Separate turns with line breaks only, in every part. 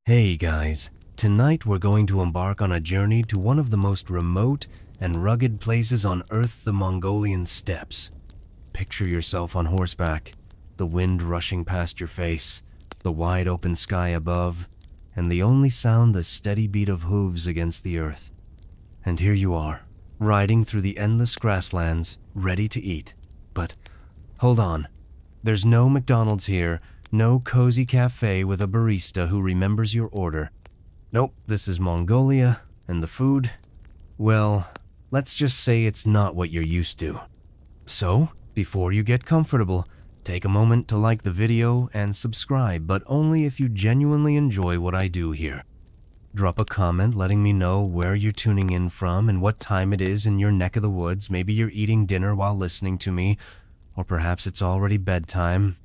Hey guys, tonight we're going to embark on a journey to one of the most remote and rugged places on Earth, the Mongolian Steppes. Picture yourself on horseback, the wind rushing past your face, the wide open sky above, and the only sound the steady beat of hooves against the earth. And here you are, riding through the endless grasslands, ready to eat. But hold on, there's no McDonald's here, no cozy cafe with a barista who remembers your order. Nope, this is Mongolia, and the food, well, let's just say it's not what you're used to. So, before you get comfortable, take a moment to like the video and subscribe, but only if you genuinely enjoy what I do here. Drop a comment letting me know where you're tuning in from and what time it is in your neck of the woods. Maybe you're eating dinner while listening to me, or perhaps it's already bedtime,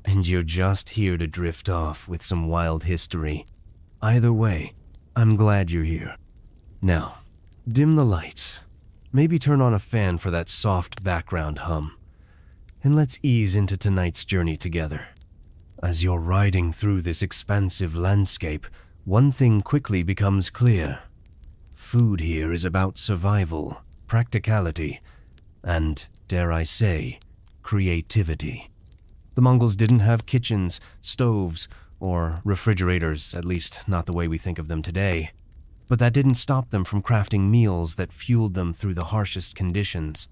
and you're just here to drift off with some wild history. Either way, I'm glad you're here. Now, dim the lights. Maybe turn on a fan for that soft background hum. And let's ease into tonight's journey together. As you're riding through this expansive landscape, one thing quickly becomes clear. Food here is about survival, practicality, and, dare I say, creativity. The Mongols didn't have kitchens, stoves, or refrigerators, at least not the way we think of them today. But that didn't stop them from crafting meals that fueled them through the harshest conditions.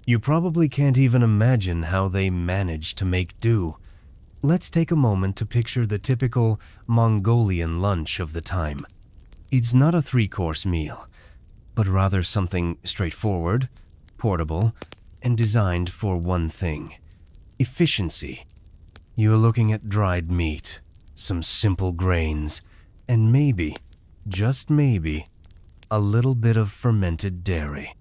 You probably can't even imagine how they managed to make do. Let's take a moment to picture the typical Mongolian lunch of the time. It's not a three-course meal, but rather something straightforward, portable, and designed for one thing: efficiency. You're looking at dried meat, some simple grains, and maybe, just maybe, a little bit of fermented dairy.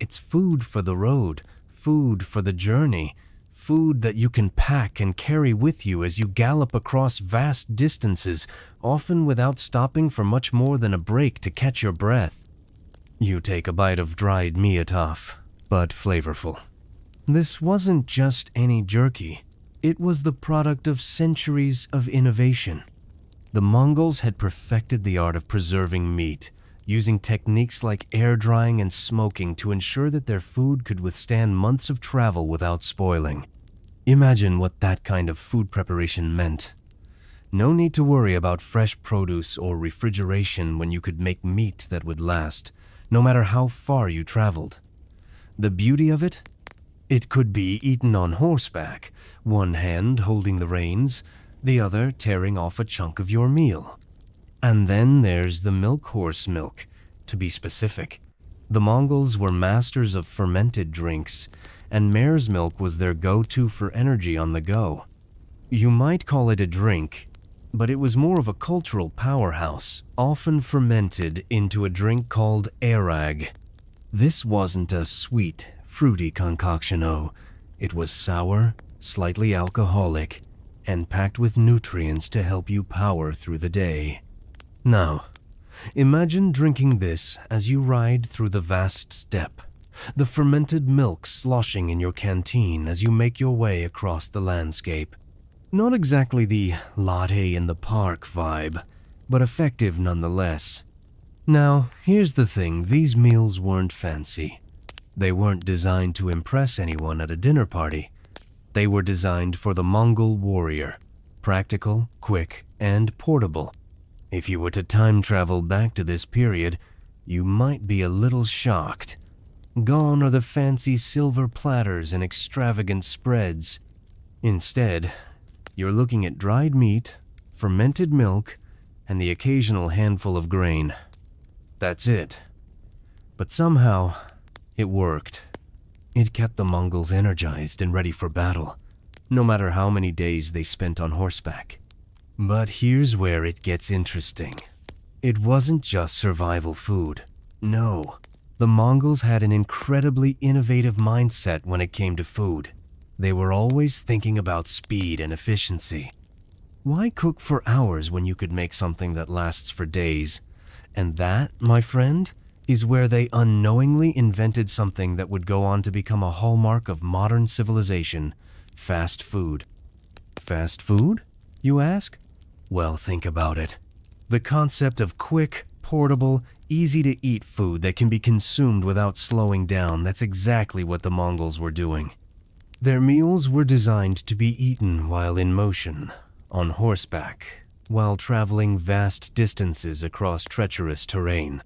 It's food for the road, food for the journey, food that you can pack and carry with you as you gallop across vast distances, often without stopping for much more than a break to catch your breath. You take a bite of dried miataf, but flavorful. This wasn't just any jerky. It was the product of centuries of innovation. The Mongols had perfected the art of preserving meat, using techniques like air drying and smoking to ensure that their food could withstand months of travel without spoiling. Imagine what that kind of food preparation meant. No need to worry about fresh produce or refrigeration when you could make meat that would last, no matter how far you traveled. The beauty of it? It could be eaten on horseback, one hand holding the reins, the other tearing off a chunk of your meal. And then there's the milk horse milk, to be specific. The Mongols were masters of fermented drinks, and mare's milk was their go-to for energy on the go. You might call it a drink, but it was more of a cultural powerhouse, often fermented into a drink called Airag. This wasn't a sweet, fruity concoction, it was sour, slightly alcoholic, and packed with nutrients to help you power through the day. Now, imagine drinking this as you ride through the vast steppe, the fermented milk sloshing in your canteen as you make your way across the landscape. Not exactly the latte in the park vibe, but effective nonetheless. Now, here's the thing, these meals weren't fancy. They weren't designed to impress anyone at a dinner party. They were designed for the Mongol warrior, practical, quick, and portable. If you were to time travel back to this period, you might be a little shocked. Gone are the fancy silver platters and extravagant spreads. Instead, you're looking at dried meat, fermented milk, and the occasional handful of grain. That's it. But somehow, it worked. It kept the Mongols energized and ready for battle, no matter how many days they spent on horseback. But here's where it gets interesting. It wasn't just survival food. No, the Mongols had an incredibly innovative mindset when it came to food. They were always thinking about speed and efficiency. Why cook for hours when you could make something that lasts for days? And that, my friend, is where they unknowingly invented something that would go on to become a hallmark of modern civilization: fast food. Fast food, you ask? Well, think about it. The concept of quick, portable, easy-to-eat food that can be consumed without slowing down, that's exactly what the Mongols were doing. Their meals were designed to be eaten while in motion, on horseback, while traveling vast distances across treacherous terrain.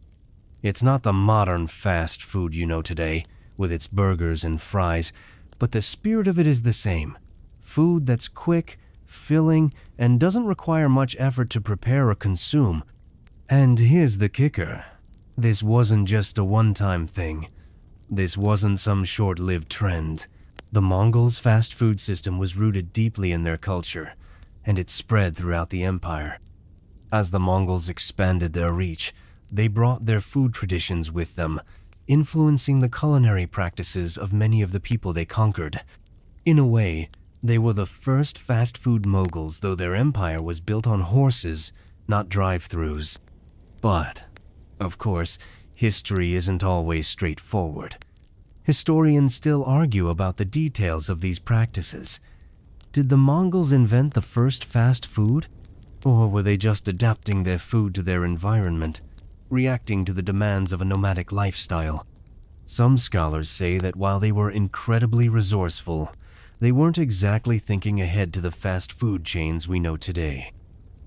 It's not the modern fast food you know today, with its burgers and fries, but the spirit of it is the same. Food that's quick, filling, and doesn't require much effort to prepare or consume. And here's the kicker. This wasn't just a one-time thing. This wasn't some short-lived trend. The Mongols' fast food system was rooted deeply in their culture, and it spread throughout the empire. As the Mongols expanded their reach, they brought their food traditions with them, influencing the culinary practices of many of the people they conquered. In a way, they were the first fast food moguls, though their empire was built on horses, not drive-thrus. But, of course, history isn't always straightforward. Historians still argue about the details of these practices. Did the Mongols invent the first fast food? Or were they just adapting their food to their environment, reacting to the demands of a nomadic lifestyle? Some scholars say that while they were incredibly resourceful, they weren't exactly thinking ahead to the fast food chains we know today.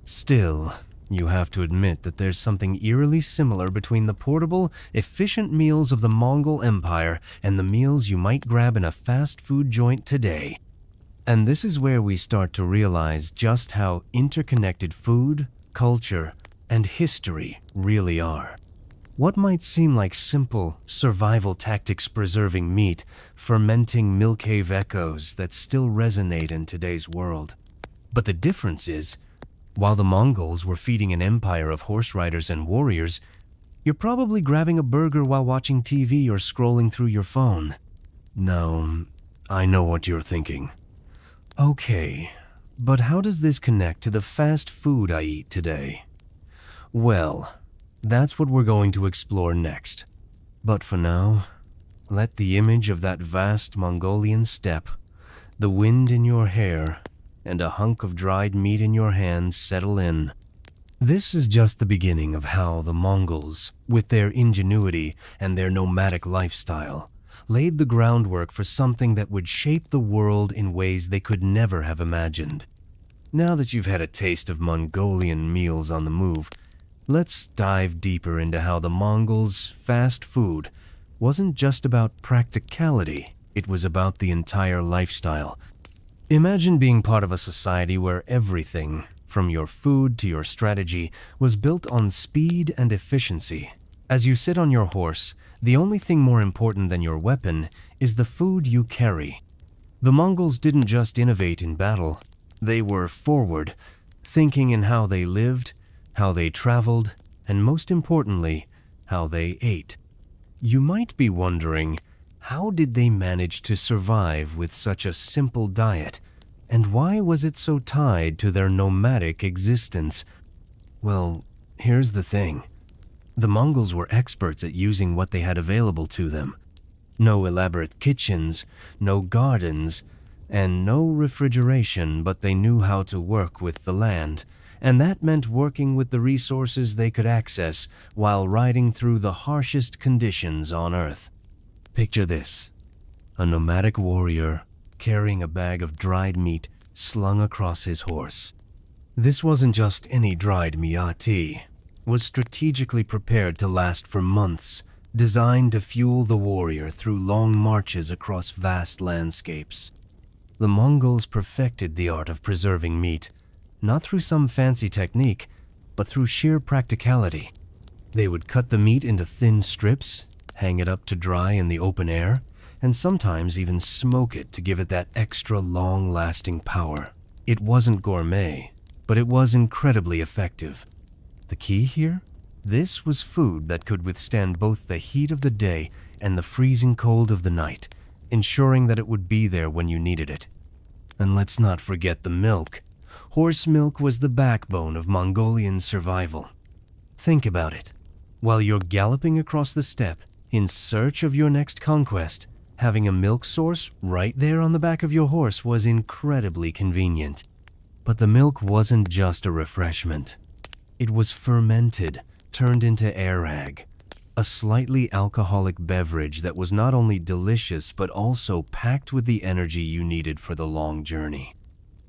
Still, you have to admit that there's something eerily similar between the portable, efficient meals of the Mongol Empire and the meals you might grab in a fast food joint today. And this is where we start to realize just how interconnected food, culture, and history really are. What might seem like simple survival tactics preserving meat, fermenting milk cave echoes that still resonate in today's world. But the difference is, while the Mongols were feeding an empire of horse riders and warriors, you're probably grabbing a burger while watching TV or scrolling through your phone. No, I know what you're thinking. Okay, but how does this connect to the fast food I eat today? Well, that's what we're going to explore next. But for now, let the image of that vast Mongolian steppe, the wind in your hair, and a hunk of dried meat in your hands settle in. This is just the beginning of how the Mongols, with their ingenuity and their nomadic lifestyle, laid the groundwork for something that would shape the world in ways they could never have imagined. Now that you've had a taste of Mongolian meals on the move, let's dive deeper into how the Mongols' fast food wasn't just about practicality, it was about the entire lifestyle. Imagine being part of a society where everything, from your food to your strategy, was built on speed and efficiency. As you sit on your horse, the only thing more important than your weapon is the food you carry. The Mongols didn't just innovate in battle, they were forward, thinking in how they lived, how they traveled, and most importantly, how they ate. You might be wondering, how did they manage to survive with such a simple diet, and why was it so tied to their nomadic existence? Well, here's the thing. The Mongols were experts at using what they had available to them. No elaborate kitchens, no gardens, and no refrigeration, but they knew how to work with the land. And that meant working with the resources they could access while riding through the harshest conditions on Earth. Picture this, a nomadic warrior carrying a bag of dried meat slung across his horse. This wasn't just any dried miati. It was strategically prepared to last for months, designed to fuel the warrior through long marches across vast landscapes. The Mongols perfected the art of preserving meat, not through some fancy technique, but through sheer practicality. They would cut the meat into thin strips, hang it up to dry in the open air, and sometimes even smoke it to give it that extra long-lasting power. It wasn't gourmet, but it was incredibly effective. The key here? This was food that could withstand both the heat of the day and the freezing cold of the night, ensuring that it would be there when you needed it. And let's not forget the milk. Horse milk was the backbone of Mongolian survival. Think about it. While you're galloping across the steppe in search of your next conquest, having a milk source right there on the back of your horse was incredibly convenient. But the milk wasn't just a refreshment. It was fermented, turned into Airag, a slightly alcoholic beverage that was not only delicious but also packed with the energy you needed for the long journey.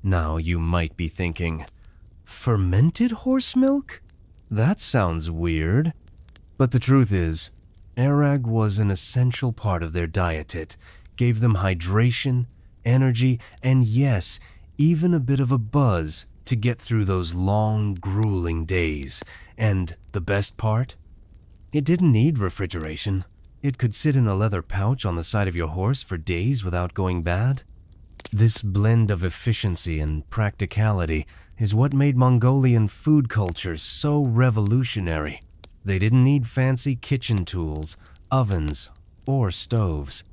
Now you might be thinking, fermented horse milk? That sounds weird. But the truth is, Airag was an essential part of their diet. It gave them hydration, energy, and yes, even a bit of a buzz to get through those long, grueling days. And the best part? It didn't need refrigeration. It could sit in a leather pouch on the side of your horse for days without going bad. This blend of efficiency and practicality is what made Mongolian food culture so revolutionary. They didn't need fancy kitchen tools, ovens, or stoves.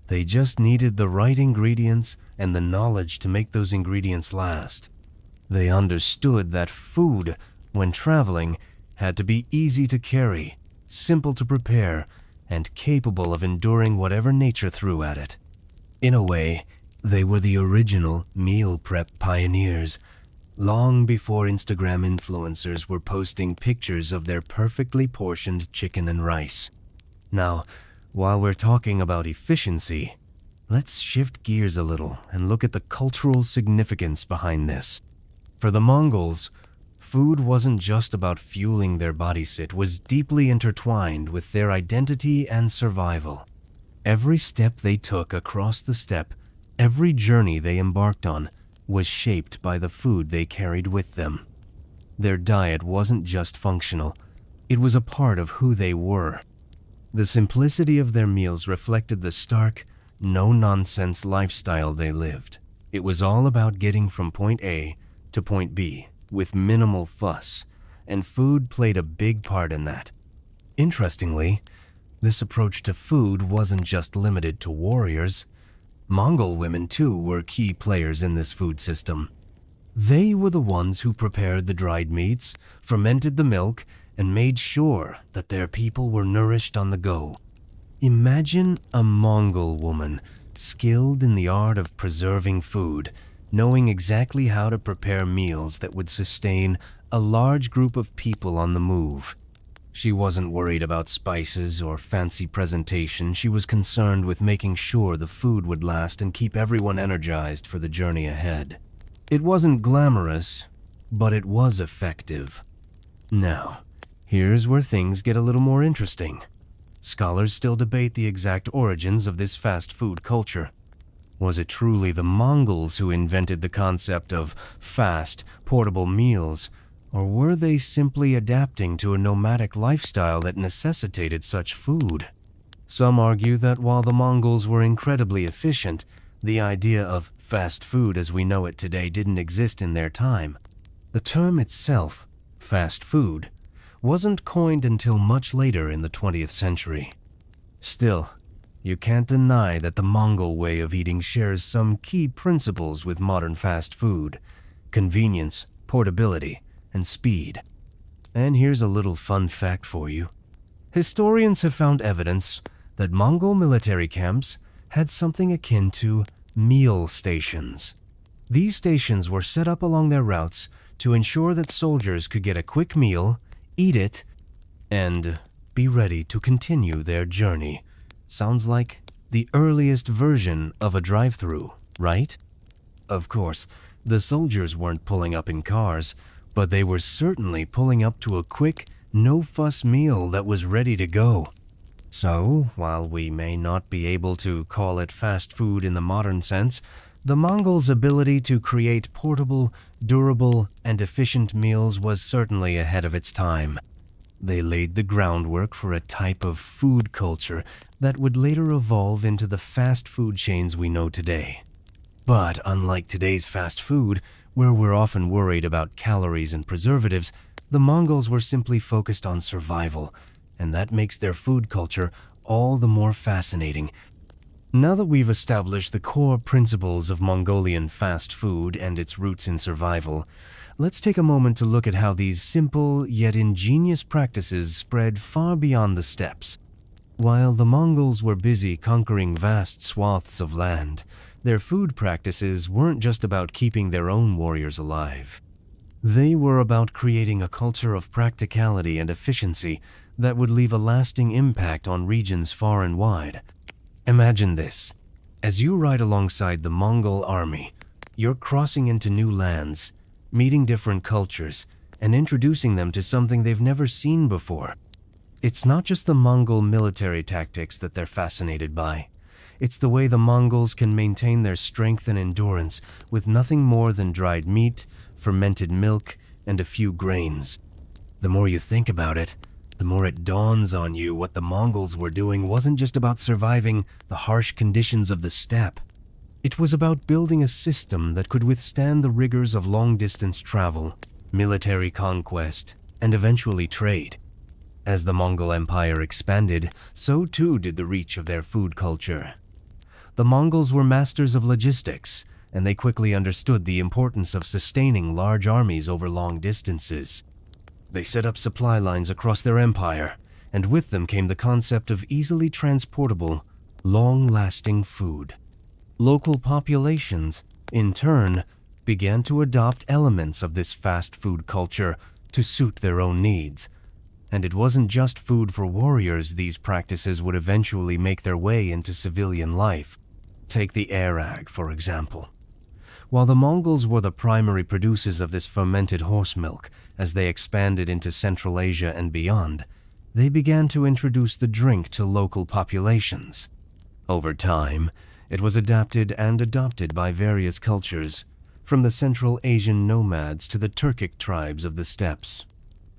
They just needed the right ingredients and the knowledge to make those ingredients last. They understood that food, when traveling, had to be easy to carry, simple to prepare, and capable of enduring whatever nature threw at it. In a way, they were the original meal prep pioneers, long before Instagram influencers were posting pictures of their perfectly portioned chicken and rice. Now, while we're talking about efficiency, let's shift gears a little and look at the cultural significance behind this. For the Mongols, food wasn't just about fueling their bodies, it was deeply intertwined with their identity and survival. Every step they took across the steppe, every journey they embarked on, was shaped by the food they carried with them. Their diet wasn't just functional, it was a part of who they were. The simplicity of their meals reflected the stark, no-nonsense lifestyle they lived. It was all about getting from point A to point B with minimal fuss, and food played a big part in that. Interestingly, this approach to food wasn't just limited to warriors. Mongol women, too, were key players in this food system. They were the ones who prepared the dried meats, fermented the milk, and made sure that their people were nourished on the go. Imagine a Mongol woman skilled in the art of preserving food, knowing exactly how to prepare meals that would sustain a large group of people on the move. She wasn't worried about spices or fancy presentation. She was concerned with making sure the food would last and keep everyone energized for the journey ahead. It wasn't glamorous, but it was effective. Now, here's where things get a little more interesting. Scholars still debate the exact origins of this fast food culture. Was it truly the Mongols who invented the concept of fast, portable meals, or were they simply adapting to a nomadic lifestyle that necessitated such food? Some argue that while the Mongols were incredibly efficient, the idea of fast food as we know it today didn't exist in their time. The term itself, fast food, wasn't coined until much later in the 20th century. Still, you can't deny that the Mongol way of eating shares some key principles with modern fast food: convenience, portability, and speed. And here's a little fun fact for you. Historians have found evidence that Mongol military camps had something akin to meal stations. These stations were set up along their routes to ensure that soldiers could get a quick meal, eat it, and be ready to continue their journey. Sounds like the earliest version of a drive-thru, right? Of course, the soldiers weren't pulling up in cars, but they were certainly pulling up to a quick, no-fuss meal that was ready to go. So, while we may not be able to call it fast food in the modern sense, the Mongols' ability to create portable, durable, and efficient meals was certainly ahead of its time. They laid the groundwork for a type of food culture that would later evolve into the fast food chains we know today. But unlike today's fast food, where we're often worried about calories and preservatives, the Mongols were simply focused on survival, and that makes their food culture all the more fascinating. Now that we've established the core principles of Mongolian fast food and its roots in survival, let's take a moment to look at how these simple yet ingenious practices spread far beyond the steppes. While the Mongols were busy conquering vast swaths of land, their food practices weren't just about keeping their own warriors alive. They were about creating a culture of practicality and efficiency that would leave a lasting impact on regions far and wide. Imagine this. As you ride alongside the Mongol army, you're crossing into new lands, meeting different cultures, and introducing them to something they've never seen before. It's not just the Mongol military tactics that they're fascinated by. It's the way the Mongols can maintain their strength and endurance with nothing more than dried meat, fermented milk, and a few grains. The more you think about it, the more it dawns on you what the Mongols were doing wasn't just about surviving the harsh conditions of the steppe. It was about building a system that could withstand the rigors of long-distance travel, military conquest, and eventually trade. As the Mongol Empire expanded, so too did the reach of their food culture. The Mongols were masters of logistics, and they quickly understood the importance of sustaining large armies over long distances. They set up supply lines across their empire, and with them came the concept of easily transportable, long-lasting food. Local populations, in turn, began to adopt elements of this fast food culture to suit their own needs. And it wasn't just food for warriors. These practices would eventually make their way into civilian life. Take the Airag, for example. While the Mongols were the primary producers of this fermented horse milk as they expanded into Central Asia and beyond, they began to introduce the drink to local populations. Over time, it was adapted and adopted by various cultures, from the Central Asian nomads to the Turkic tribes of the steppes.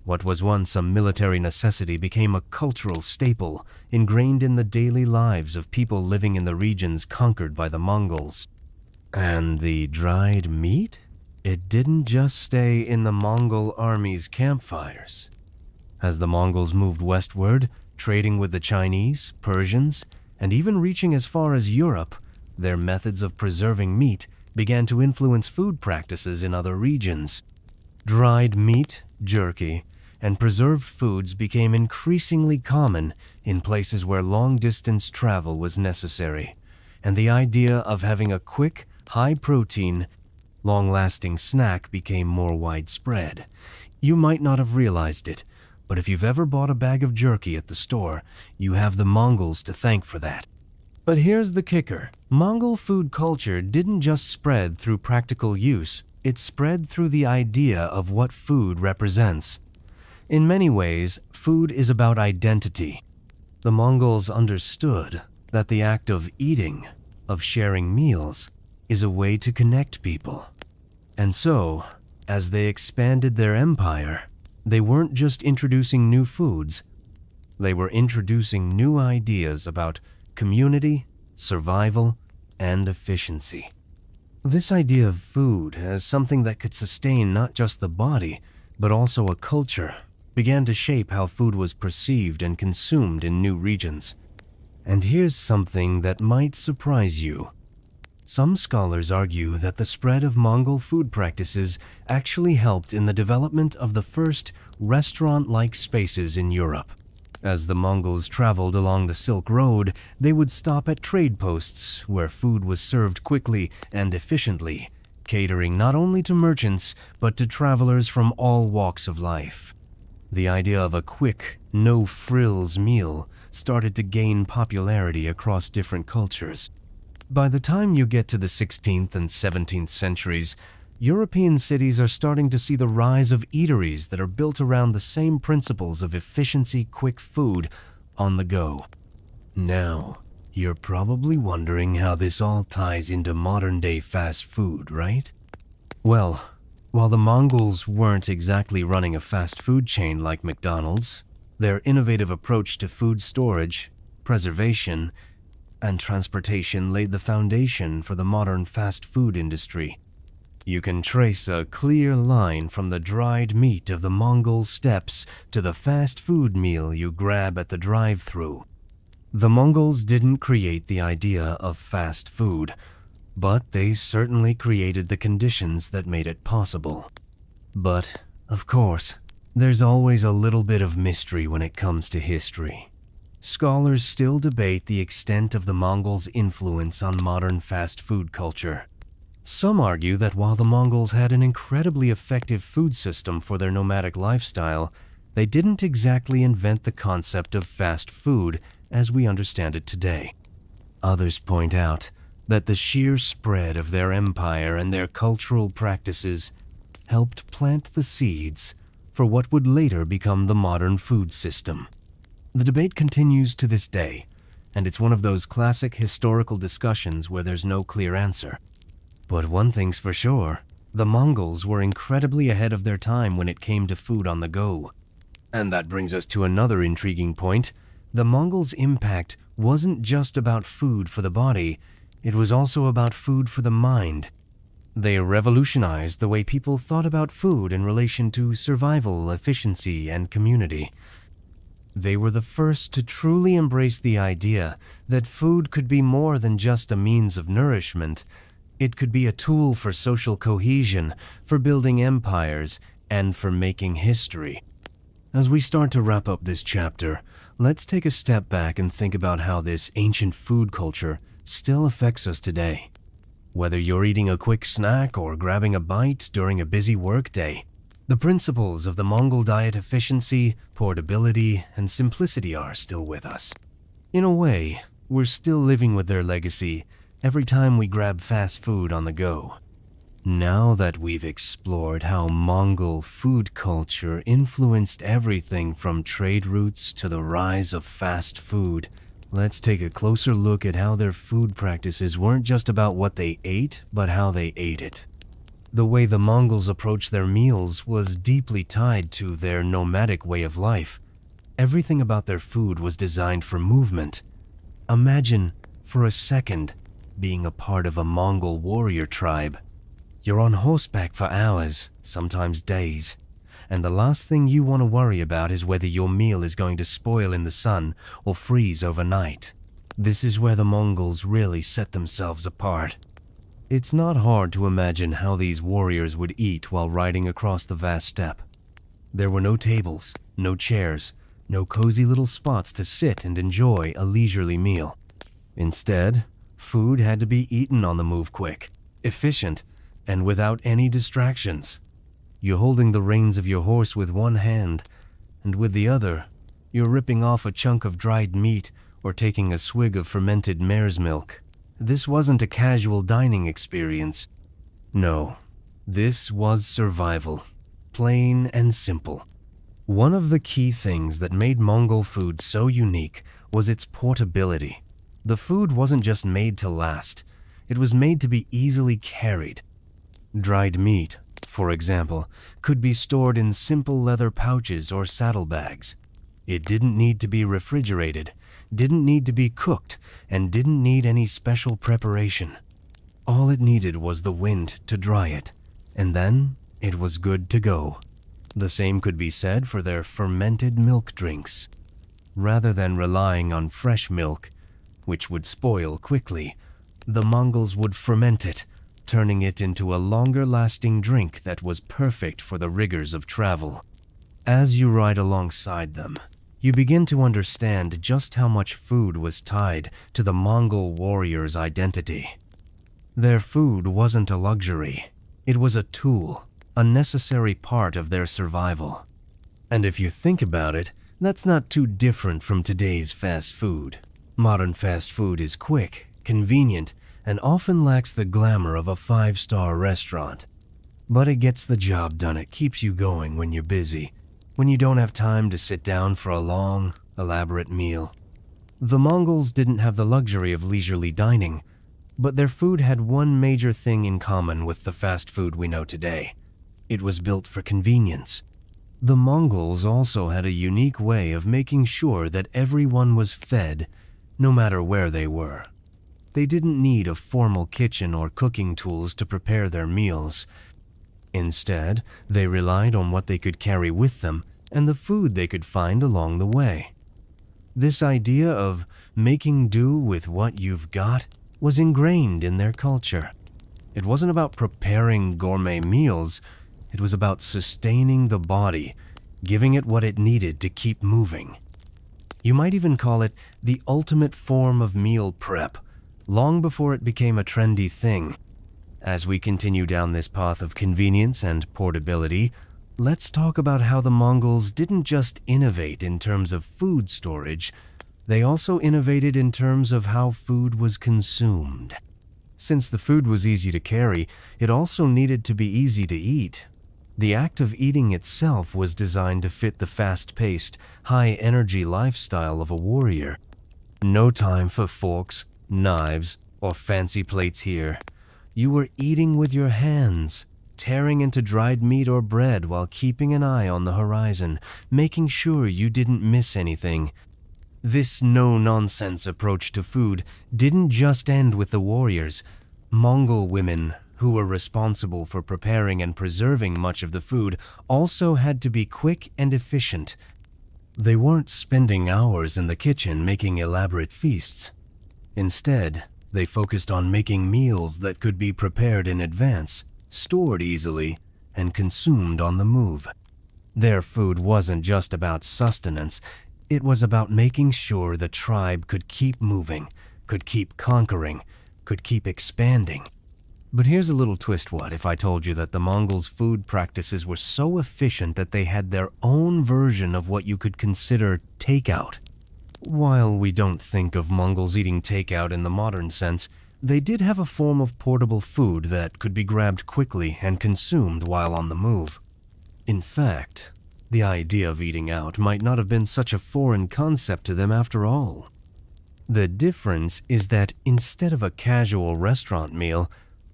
What was once a military necessity became a cultural staple, ingrained in the daily lives of people living in the regions conquered by the Mongols. And the dried meat? It didn't just stay in the Mongol army's campfires. As the Mongols moved westward, trading with the Chinese, Persians, and even reaching as far as Europe, their methods of preserving meat began to influence food practices in other regions. Dried meat, jerky, and preserved foods became increasingly common in places where long-distance travel was necessary, and the idea of having a quick, high-protein, long-lasting snack became more widespread. You might not have realized it, but if you've ever bought a bag of jerky at the store, you have the Mongols to thank for that. But here's the kicker. Mongol food culture didn't just spread through practical use, it spread through the idea of what food represents. In many ways, food is about identity. The Mongols understood that the act of eating, of sharing meals, is a way to connect people. And so, as they expanded their empire, they weren't just introducing new foods, they were introducing new ideas about community, survival, and efficiency. This idea of food as something that could sustain not just the body, but also a culture, began to shape how food was perceived and consumed in new regions. And here's something that might surprise you. Some scholars argue that the spread of Mongol food practices actually helped in the development of the first restaurant-like spaces in Europe. As the Mongols traveled along the Silk Road, they would stop at trade posts where food was served quickly and efficiently, catering not only to merchants but to travelers from all walks of life. The idea of a quick, no-frills meal started to gain popularity across different cultures. By the time you get to the 16th and 17th centuries, European cities are starting to see the rise of eateries that are built around the same principles of efficiency, quick food on the go. Now, you're probably wondering how this all ties into modern-day fast food, right? Well, while the Mongols weren't exactly running a fast food chain like McDonald's, their innovative approach to food storage, preservation, and transportation laid the foundation for the modern fast food industry. You can trace a clear line from the dried meat of the Mongol steppes to the fast food meal you grab at the drive-thru. The Mongols didn't create the idea of fast food, but they certainly created the conditions that made it possible. But, of course, there's always a little bit of mystery when it comes to history. Scholars still debate the extent of the Mongols' influence on modern fast food culture. Some argue that while the Mongols had an incredibly effective food system for their nomadic lifestyle, they didn't exactly invent the concept of fast food as we understand it today. Others point out that the sheer spread of their empire and their cultural practices helped plant the seeds for what would later become the modern food system. The debate continues to this day, and it's one of those classic historical discussions where there's no clear answer. But one thing's for sure, the Mongols were incredibly ahead of their time when it came to food on the go. And that brings us to another intriguing point. The Mongols' impact wasn't just about food for the body, it was also about food for the mind. They revolutionized the way people thought about food in relation to survival, efficiency, and community. They were the first to truly embrace the idea that food could be more than just a means of nourishment. It could be a tool for social cohesion, for building empires, and for making history. As we start to wrap up this chapter, let's take a step back and think about how this ancient food culture still affects us today. Whether you're eating a quick snack or grabbing a bite during a busy workday, the principles of the Mongol diet efficiency, portability, and simplicity are still with us. In a way, we're still living with their legacy every time we grab fast food on the go. Now that we've explored how Mongol food culture influenced everything from trade routes to the rise of fast food, let's take a closer look at how their food practices weren't just about what they ate, but how they ate it. The way the Mongols approached their meals was deeply tied to their nomadic way of life. Everything about their food was designed for movement. Imagine, for a second, being a part of a Mongol warrior tribe. You're on horseback for hours, sometimes days, and the last thing you want to worry about is whether your meal is going to spoil in the sun or freeze overnight. This is where the Mongols really set themselves apart. It's not hard to imagine how these warriors would eat while riding across the vast steppe. There were no tables, no chairs, no cozy little spots to sit and enjoy a leisurely meal. Instead, food had to be eaten on the move quick, efficient, and without any distractions. You're holding the reins of your horse with one hand, and with the other, you're ripping off a chunk of dried meat or taking a swig of fermented mare's milk. This wasn't a casual dining experience. No, this was survival, plain and simple. One of the key things that made Mongol food so unique was its portability. The food wasn't just made to last, it was made to be easily carried. Dried meat, for example, could be stored in simple leather pouches or saddlebags. It didn't need to be refrigerated, didn't need to be cooked, and didn't need any special preparation. All it needed was the wind to dry it, and then it was good to go. The same could be said for their fermented milk drinks. Rather than relying on fresh milk, which would spoil quickly, the Mongols would ferment it, turning it into a longer-lasting drink that was perfect for the rigors of travel. As you ride alongside them, you begin to understand just how much food was tied to the Mongol warrior's identity. Their food wasn't a luxury, it was a tool, a necessary part of their survival. And if you think about it, that's not too different from today's fast food. Modern fast food is quick, convenient, and often lacks the glamour of a five-star restaurant. But it gets the job done. It keeps you going when you're busy, when you don't have time to sit down for a long, elaborate meal. The Mongols didn't have the luxury of leisurely dining, but their food had one major thing in common with the fast food we know today. It was built for convenience. The Mongols also had a unique way of making sure that everyone was fed, no matter where they were. They didn't need a formal kitchen or cooking tools to prepare their meals. Instead, they relied on what they could carry with them and the food they could find along the way. This idea of making do with what you've got was ingrained in their culture. It wasn't about preparing gourmet meals, it was about sustaining the body, giving it what it needed to keep moving. You might even call it the ultimate form of meal prep, long before it became a trendy thing. As we continue down this path of convenience and portability, let's talk about how the Mongols didn't just innovate in terms of food storage, they also innovated in terms of how food was consumed. Since the food was easy to carry, it also needed to be easy to eat. The act of eating itself was designed to fit the fast-paced, high-energy lifestyle of a warrior. No time for forks, knives, or fancy plates here. You were eating with your hands, tearing into dried meat or bread while keeping an eye on the horizon, making sure you didn't miss anything. This no-nonsense approach to food didn't just end with the warriors. Mongol women, who were responsible for preparing and preserving much of the food, also had to be quick and efficient. They weren't spending hours in the kitchen making elaborate feasts. Instead, they focused on making meals that could be prepared in advance, stored easily, and consumed on the move. Their food wasn't just about sustenance. It was about making sure the tribe could keep moving, could keep conquering, could keep expanding. But here's a little twist. What if I told you that the Mongols' food practices were so efficient that they had their own version of what you could consider takeout? While we don't think of Mongols eating takeout in the modern sense, they did have a form of portable food that could be grabbed quickly and consumed while on the move. In fact, the idea of eating out might not have been such a foreign concept to them after all. The difference is that instead of a casual restaurant meal,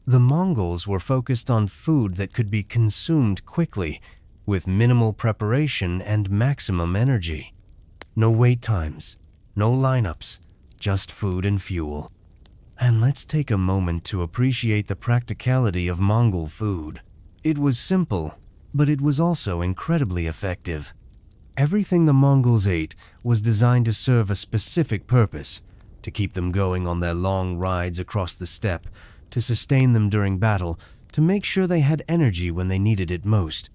the Mongols were focused on food that could be consumed quickly, with minimal preparation and maximum energy. No wait times, no lineups, just food and fuel. And let's take a moment to appreciate the practicality of Mongol food. It was simple, but it was also incredibly effective. Everything the Mongols ate was designed to serve a specific purpose, to keep them going on their long rides across the steppe, to sustain them during battle, to make sure they had energy when they needed it most.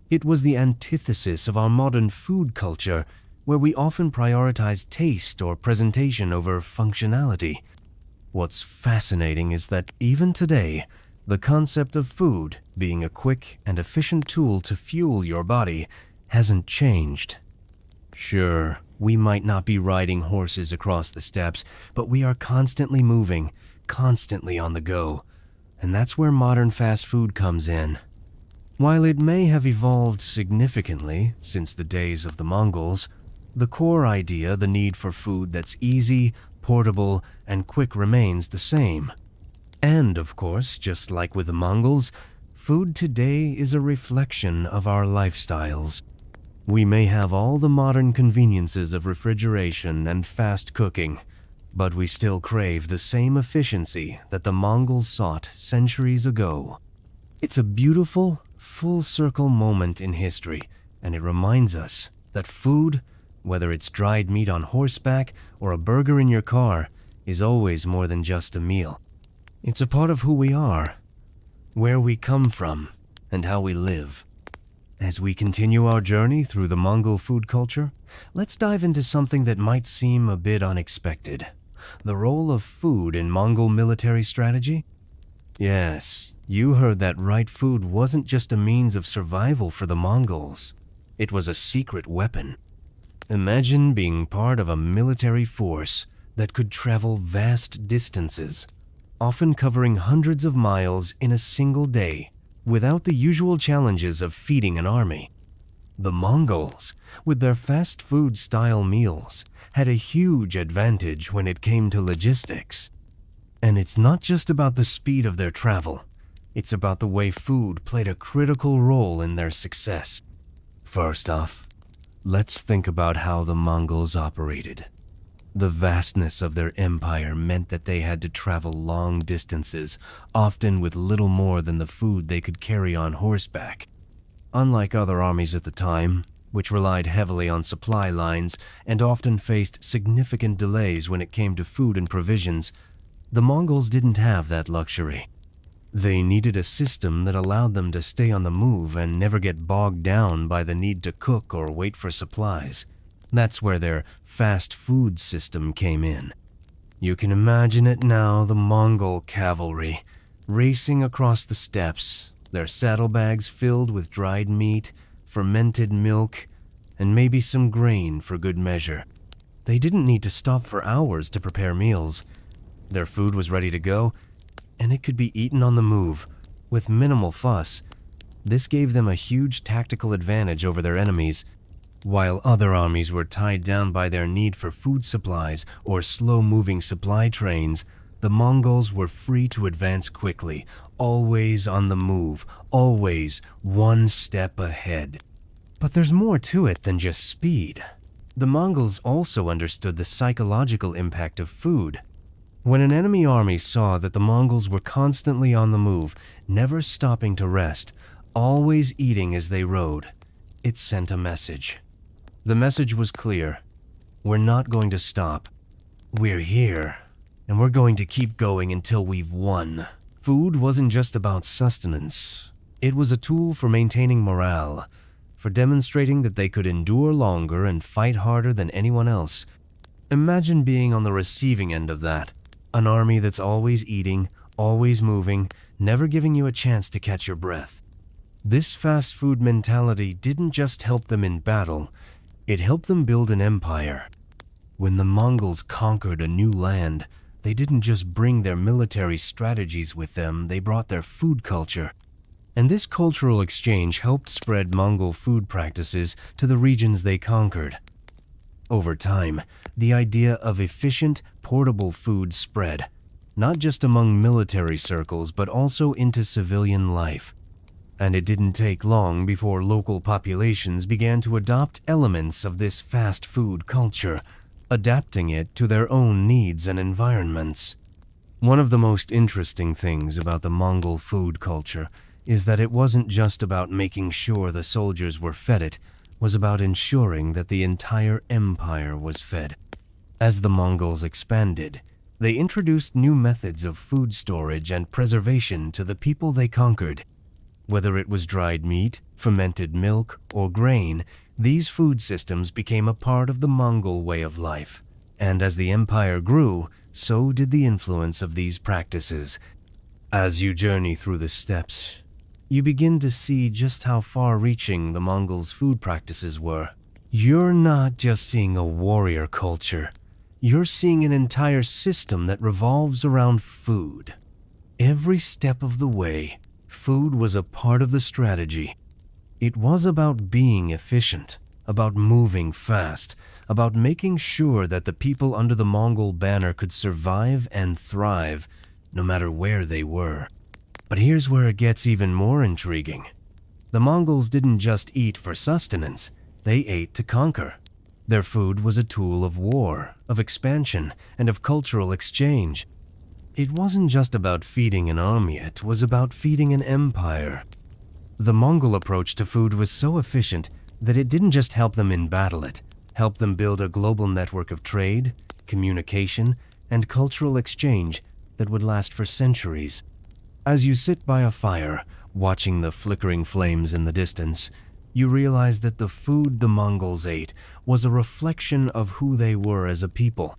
It was the antithesis of our modern food culture, where we often prioritize taste or presentation over functionality. What's fascinating is that even today, the concept of food being a quick and efficient tool to fuel your body hasn't changed. Sure, we might not be riding horses across the steppes, but we are constantly moving, constantly on the go, and that's where modern fast food comes in. While it may have evolved significantly since the days of the Mongols, the core idea, the need for food that's easy, portable, and quick remains the same. And, of course, just like with the Mongols, food today is a reflection of our lifestyles. We may have all the modern conveniences of refrigeration and fast cooking, but we still crave the same efficiency that the Mongols sought centuries ago. It's a beautiful, full-circle moment in history, and it reminds us that food, whether it's dried meat on horseback or a burger in your car, is always more than just a meal. It's a part of who we are, where we come from, and how we live. As we continue our journey through the Mongol food culture, let's dive into something that might seem a bit unexpected: the role of food in Mongol military strategy. Yes, you heard that right. Food wasn't just a means of survival for the Mongols. It was a secret weapon. Imagine being part of a military force that could travel vast distances, often covering hundreds of miles in a single day, without the usual challenges of feeding an army. The Mongols, with their fast food-style meals, had a huge advantage when it came to logistics. And it's not just about the speed of their travel, it's about the way food played a critical role in their success. First off, let's think about how the Mongols operated. The vastness of their empire meant that they had to travel long distances, often with little more than the food they could carry on horseback. Unlike other armies at the time, which relied heavily on supply lines and often faced significant delays when it came to food and provisions, the Mongols didn't have that luxury. They needed a system that allowed them to stay on the move and never get bogged down by the need to cook or wait for supplies. That's where their fast food system came in. You can imagine it now: the Mongol cavalry, racing across the steppes, their saddlebags filled with dried meat, fermented milk, and maybe some grain for good measure. They didn't need to stop for hours to prepare meals. Their food was ready to go, and it could be eaten on the move, with minimal fuss. This gave them a huge tactical advantage over their enemies. While other armies were tied down by their need for food supplies or slow-moving supply trains, the Mongols were free to advance quickly, always on the move, always one step ahead. But there's more to it than just speed. The Mongols also understood the psychological impact of food. When an enemy army saw that the Mongols were constantly on the move, never stopping to rest, always eating as they rode, it sent a message. The message was clear. We're not going to stop. We're here, and we're going to keep going until we've won. Food wasn't just about sustenance. It was a tool for maintaining morale, for demonstrating that they could endure longer and fight harder than anyone else. Imagine being on the receiving end of that. An army that's always eating, always moving, never giving you a chance to catch your breath. This fast food mentality didn't just help them in battle, it helped them build an empire. When the Mongols conquered a new land, they didn't just bring their military strategies with them, they brought their food culture. And this cultural exchange helped spread Mongol food practices to the regions they conquered. Over time, the idea of efficient, portable food spread, not just among military circles, but also into civilian life. And it didn't take long before local populations began to adopt elements of this fast food culture, adapting it to their own needs and environments. One of the most interesting things about the Mongol food culture is that it wasn't just about making sure the soldiers were fed, it was about ensuring that the entire empire was fed. As the Mongols expanded, they introduced new methods of food storage and preservation to the people they conquered. Whether it was dried meat, fermented milk, or grain, these food systems became a part of the Mongol way of life. And as the empire grew, so did the influence of these practices. As you journey through the steppes, you begin to see just how far-reaching the Mongols' food practices were. You're not just seeing a warrior culture, you're seeing an entire system that revolves around food. Every step of the way, food was a part of the strategy. It was about being efficient, about moving fast, about making sure that the people under the Mongol banner could survive and thrive, no matter where they were. But here's where it gets even more intriguing. The Mongols didn't just eat for sustenance, they ate to conquer. Their food was a tool of war, of expansion, and of cultural exchange. It wasn't just about feeding an army, it was about feeding an empire. The Mongol approach to food was so efficient that it didn't just help them in battle, it helped them build a global network of trade, communication, and cultural exchange that would last for centuries. As you sit by a fire, watching the flickering flames in the distance, you realize that the food the Mongols ate was a reflection of who they were as a people.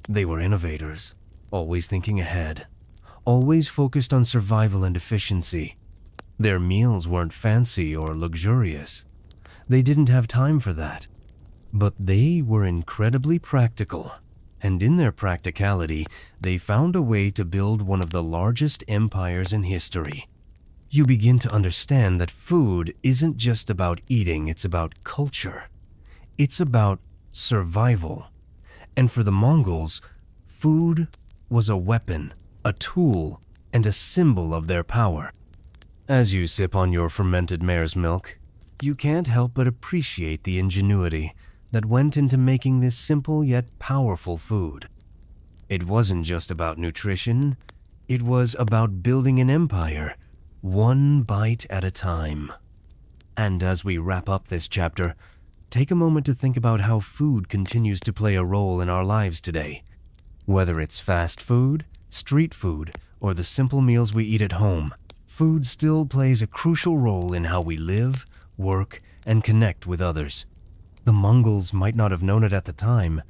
They were innovators, always thinking ahead, always focused on survival and efficiency. Their meals weren't fancy or luxurious. They didn't have time for that. But they were incredibly practical, and in their practicality, they found a way to build one of the largest empires in history. You begin to understand that food isn't just about eating, it's about culture. It's about survival. And for the Mongols, food was a weapon, a tool, and a symbol of their power. As you sip on your fermented mare's milk, you can't help but appreciate the ingenuity that went into making this simple yet powerful food. It wasn't just about nutrition, it was about building an empire, one bite at a time. And as we wrap up this chapter, take a moment to think about how food continues to play a role in our lives today. Whether it's fast food, street food, or the simple meals we eat at home, food still plays a crucial role in how we live, work, and connect with others. The Mongols might not have known it at the time,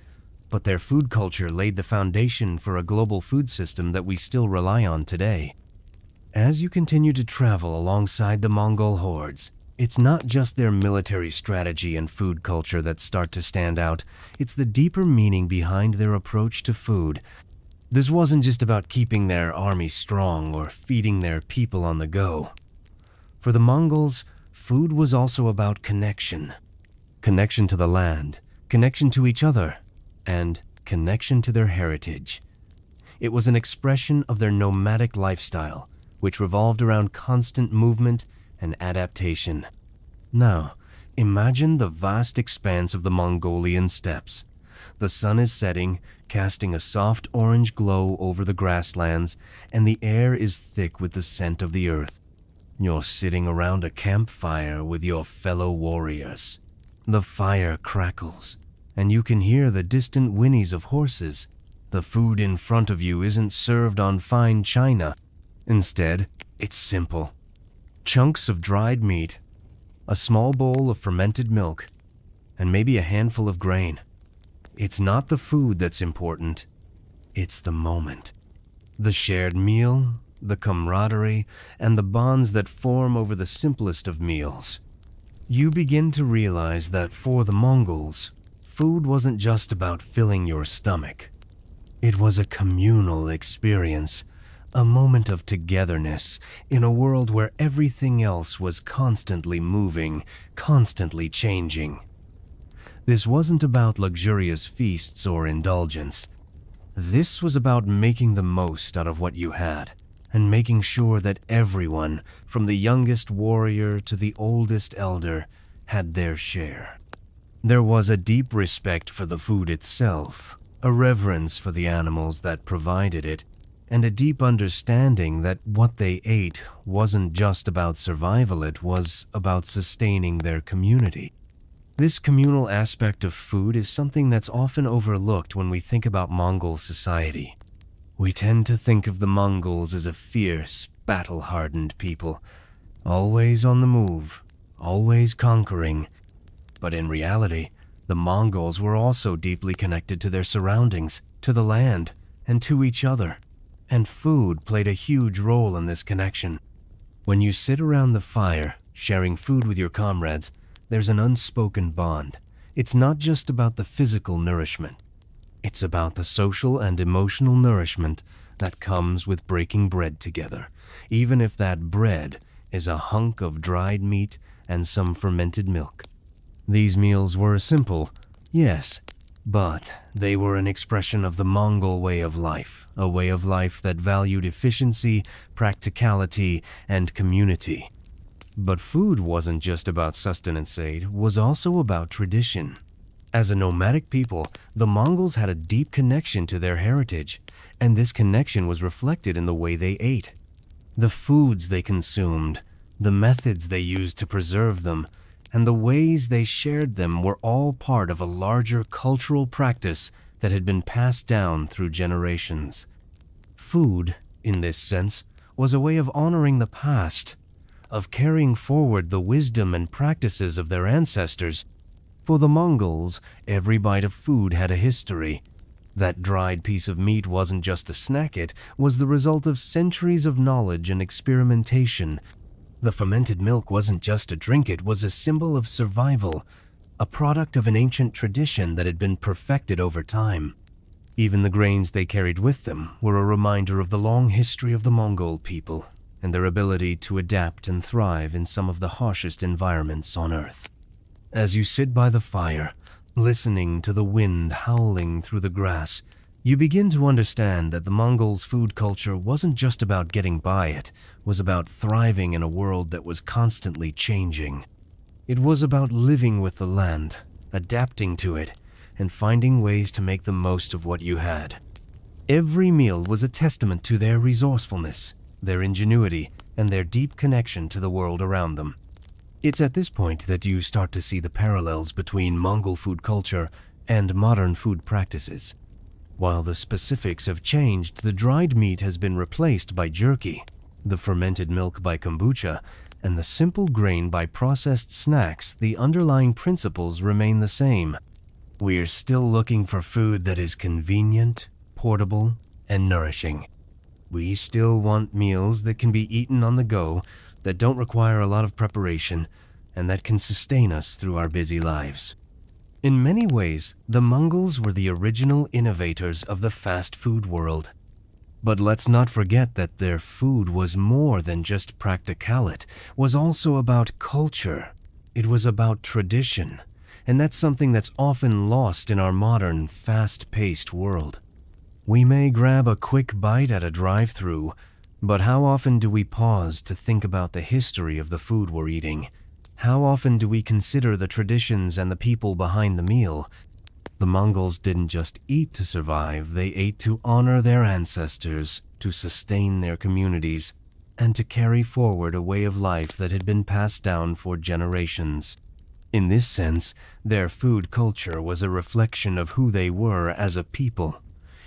but their food culture laid the foundation for a global food system that we still rely on today. As you continue to travel alongside the Mongol hordes, it's not just their military strategy and food culture that start to stand out, it's the deeper meaning behind their approach to food. This wasn't just about keeping their army strong or feeding their people on the go. For the Mongols, food was also about connection. Connection to the land, connection to each other, and connection to their heritage. It was an expression of their nomadic lifestyle, which revolved around constant movement and adaptation. Now, imagine the vast expanse of the Mongolian steppes. The sun is setting, casting a soft orange glow over the grasslands, and the air is thick with the scent of the earth. You're sitting around a campfire with your fellow warriors. The fire crackles, and you can hear the distant whinnies of horses. The food in front of you isn't served on fine china. Instead, it's simple. Chunks of dried meat, a small bowl of fermented milk, and maybe a handful of grain. It's not the food that's important, it's the moment. The shared meal, the camaraderie, and the bonds that form over the simplest of meals. You begin to realize that for the Mongols, food wasn't just about filling your stomach. It was a communal experience, a moment of togetherness in a world where everything else was constantly moving, constantly changing. This wasn't about luxurious feasts or indulgence. This was about making the most out of what you had, and making sure that everyone, from the youngest warrior to the oldest elder, had their share. There was a deep respect for the food itself, a reverence for the animals that provided it, and a deep understanding that what they ate wasn't just about survival, it was about sustaining their community. This communal aspect of food is something that's often overlooked when we think about Mongol society. We tend to think of the Mongols as a fierce, battle-hardened people, always on the move, always conquering. But in reality, the Mongols were also deeply connected to their surroundings, to the land, and to each other. And food played a huge role in this connection. When you sit around the fire, sharing food with your comrades, there's an unspoken bond. It's not just about the physical nourishment. It's about the social and emotional nourishment that comes with breaking bread together, even if that bread is a hunk of dried meat and some fermented milk. These meals were simple, yes, but they were an expression of the Mongol way of life, a way of life that valued efficiency, practicality, and community. But food wasn't just about sustenance, it was also about tradition. As a nomadic people, the Mongols had a deep connection to their heritage, and this connection was reflected in the way they ate. The foods they consumed, the methods they used to preserve them, and the ways they shared them were all part of a larger cultural practice that had been passed down through generations. Food, in this sense, was a way of honoring the past, of carrying forward the wisdom and practices of their ancestors. For the Mongols, every bite of food had a history. That dried piece of meat wasn't just a snack, it was the result of centuries of knowledge and experimentation. The fermented milk wasn't just a drink, it was a symbol of survival, a product of an ancient tradition that had been perfected over time. Even the grains they carried with them were a reminder of the long history of the Mongol people and their ability to adapt and thrive in some of the harshest environments on Earth. As you sit by the fire, listening to the wind howling through the grass, you begin to understand that the Mongols' food culture wasn't just about getting by, it was about thriving in a world that was constantly changing. It was about living with the land, adapting to it, and finding ways to make the most of what you had. Every meal was a testament to their resourcefulness, their ingenuity, and their deep connection to the world around them. It's at this point that you start to see the parallels between Mongol food culture and modern food practices. While the specifics have changed, the dried meat has been replaced by jerky, the fermented milk by kombucha, and the simple grain by processed snacks. The underlying principles remain the same. We're still looking for food that is convenient, portable, and nourishing. We still want meals that can be eaten on the go, that don't require a lot of preparation, and that can sustain us through our busy lives. In many ways, the Mongols were the original innovators of the fast food world. But let's not forget that their food was more than just practicality, was also about culture. It was about tradition, and that's something that's often lost in our modern, fast-paced world. We may grab a quick bite at a drive-thru, but how often do we pause to think about the history of the food we're eating? How often do we consider the traditions and the people behind the meal? The Mongols didn't just eat to survive, they ate to honor their ancestors, to sustain their communities, and to carry forward a way of life that had been passed down for generations. In this sense, their food culture was a reflection of who they were as a people.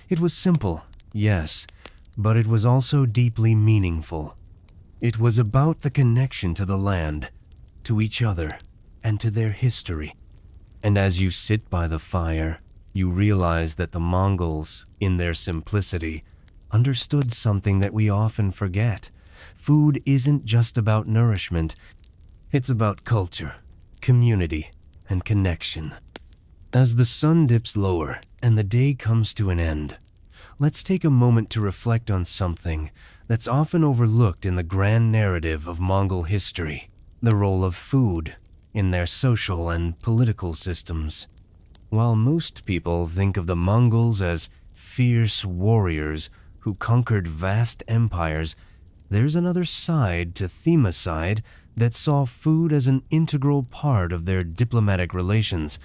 It was simple, yes, but it was also deeply meaningful. It was about the connection to the land, to each other, and to their history. And as you sit by the fire, you realize that the Mongols, in their simplicity, understood something that we often forget. Food isn't just about nourishment, it's about culture, community, and connection. As the sun dips lower and the day comes to an end, let's take a moment to reflect on something that's often overlooked in the grand narrative of Mongol history: the role of food in their social and political systems. While most people think of the Mongols as fierce warriors who conquered vast empires, there's another side to themicide that saw food as an integral part of their diplomatic relations.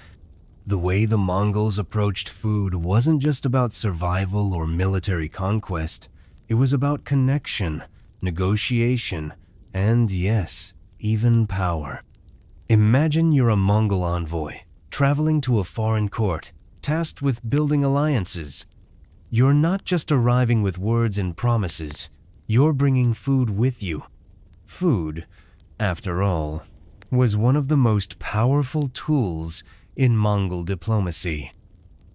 The way the Mongols approached food wasn't just about survival or military conquest. It was about connection, negotiation, and yes, even power. Imagine you're a Mongol envoy, traveling to a foreign court, tasked with building alliances. You're not just arriving with words and promises, you're bringing food with you. Food, after all, was one of the most powerful tools in Mongol diplomacy.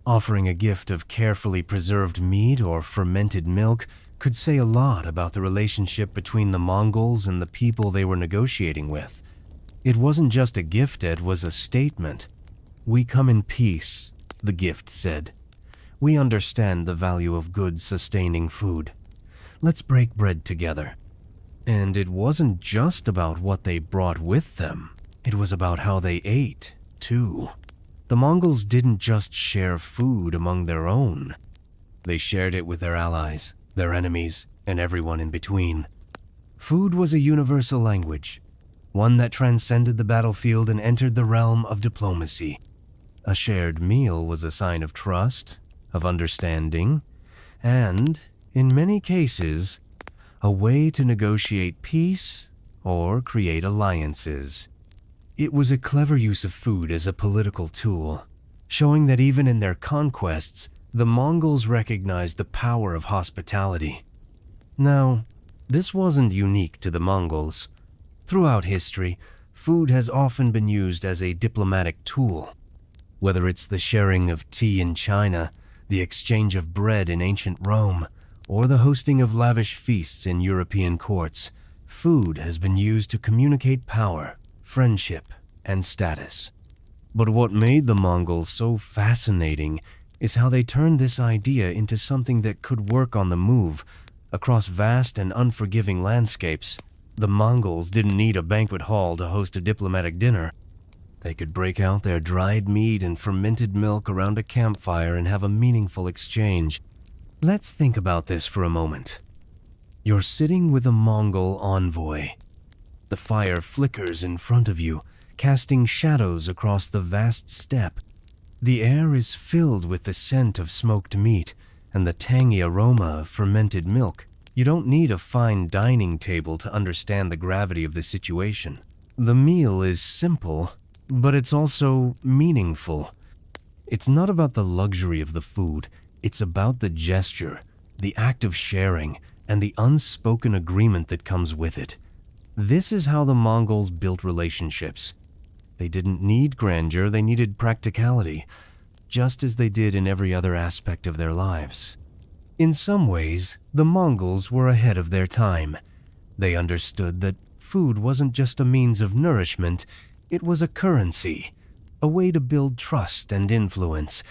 Offering a gift of carefully preserved meat or fermented milk could say a lot about the relationship between the Mongols and the people they were negotiating with. It wasn't just a gift, it was a statement. "We come in peace," the gift said. "We understand the value of good, sustaining food. Let's break bread together." And it wasn't just about what they brought with them. It was about how they ate, too. The Mongols didn't just share food among their own. They shared it with their allies, their enemies, and everyone in between. Food was a universal language, one that transcended the battlefield and entered the realm of diplomacy. A shared meal was a sign of trust, of understanding, and, in many cases, a way to negotiate peace or create alliances. It was a clever use of food as a political tool, showing that even in their conquests, the Mongols recognized the power of hospitality. Now, this wasn't unique to the Mongols. Throughout history, food has often been used as a diplomatic tool. Whether it's the sharing of tea in China, the exchange of bread in ancient Rome, or the hosting of lavish feasts in European courts, food has been used to communicate power, friendship, and status. But what made the Mongols so fascinating is how they turned this idea into something that could work on the move, across vast and unforgiving landscapes. The Mongols didn't need a banquet hall to host a diplomatic dinner. They could break out their dried meat and fermented milk around a campfire and have a meaningful exchange. Let's think about this for a moment. You're sitting with a Mongol envoy. The fire flickers in front of you, casting shadows across the vast steppe. The air is filled with the scent of smoked meat and the tangy aroma of fermented milk. You don't need a fine dining table to understand the gravity of the situation. The meal is simple, but it's also meaningful. It's not about the luxury of the food, it's about the gesture, the act of sharing, and the unspoken agreement that comes with it. This is how the Mongols built relationships. They didn't need grandeur, they needed practicality, just as they did in every other aspect of their lives. In some ways, the Mongols were ahead of their time. They understood that food wasn't just a means of nourishment, it was a currency, a way to build trust and influence.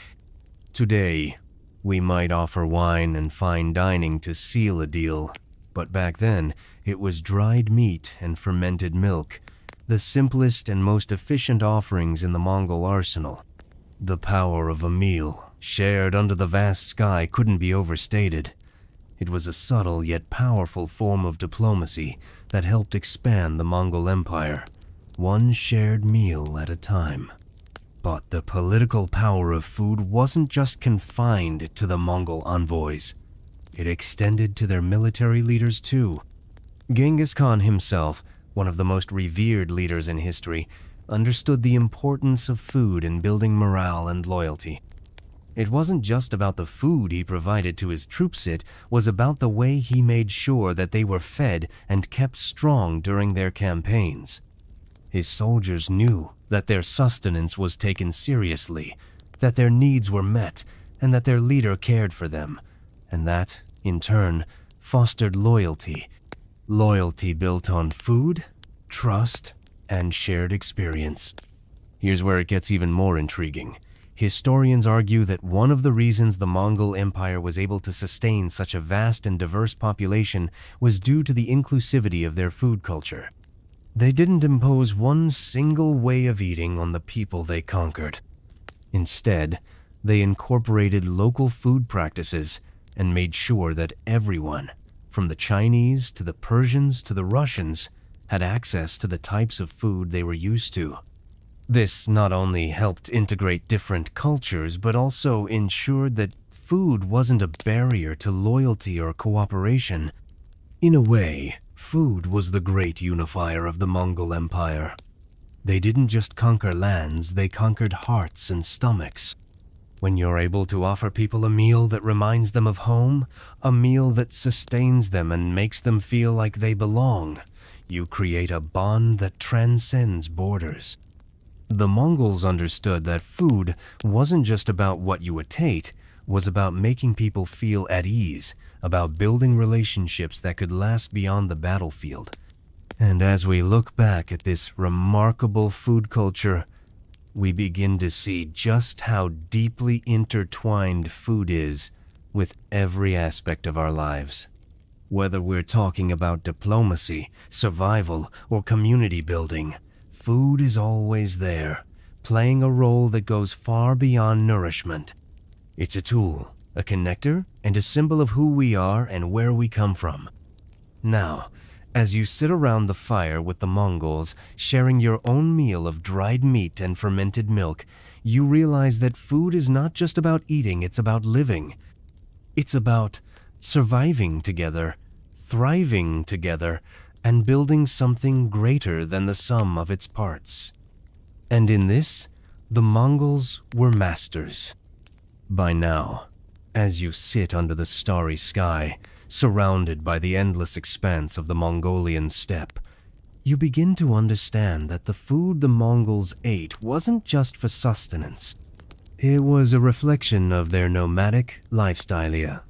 Today, we might offer wine and fine dining to seal a deal, but back then, it was dried meat and fermented milk, the simplest and most efficient offerings in the Mongol arsenal. The power of a meal, shared under the vast sky, couldn't be overstated. It was a subtle yet powerful form of diplomacy that helped expand the Mongol Empire, one shared meal at a time. But the political power of food wasn't just confined to the Mongol envoys. It extended to their military leaders too. Genghis Khan himself, one of the most revered leaders in history, understood the importance of food in building morale and loyalty. It wasn't just about the food he provided to his troops, it was about the way he made sure that they were fed and kept strong during their campaigns. His soldiers knew that their sustenance was taken seriously, that their needs were met, and that their leader cared for them, and that, in turn, fostered loyalty. Loyalty built on food, trust, and shared experience. Here's where it gets even more intriguing. Historians argue that one of the reasons the Mongol Empire was able to sustain such a vast and diverse population was due to the inclusivity of their food culture. They didn't impose one single way of eating on the people they conquered. Instead, they incorporated local food practices and made sure that everyone, from the Chinese to the Persians to the Russians, had access to the types of food they were used to. This not only helped integrate different cultures, but also ensured that food wasn't a barrier to loyalty or cooperation. In a way, food was the great unifier of the Mongol Empire. They didn't just conquer lands, they conquered hearts and stomachs. When you're able to offer people a meal that reminds them of home, a meal that sustains them and makes them feel like they belong, you create a bond that transcends borders. The Mongols understood that food wasn't just about what you ate, was about making people feel at ease, about building relationships that could last beyond the battlefield. And as we look back at this remarkable food culture, we begin to see just how deeply intertwined food is with every aspect of our lives. Whether we're talking about diplomacy, survival, or community building, food is always there, playing a role that goes far beyond nourishment. It's a tool, a connector, and a symbol of who we are and where we come from. Now, as you sit around the fire with the Mongols, sharing your own meal of dried meat and fermented milk, you realize that food is not just about eating, it's about living. It's about surviving together, thriving together, and building something greater than the sum of its parts. And in this, the Mongols were masters. By now, as you sit under the starry sky, surrounded by the endless expanse of the Mongolian steppe, you begin to understand that the food the Mongols ate wasn't just for sustenance. It was a reflection of their nomadic lifestyle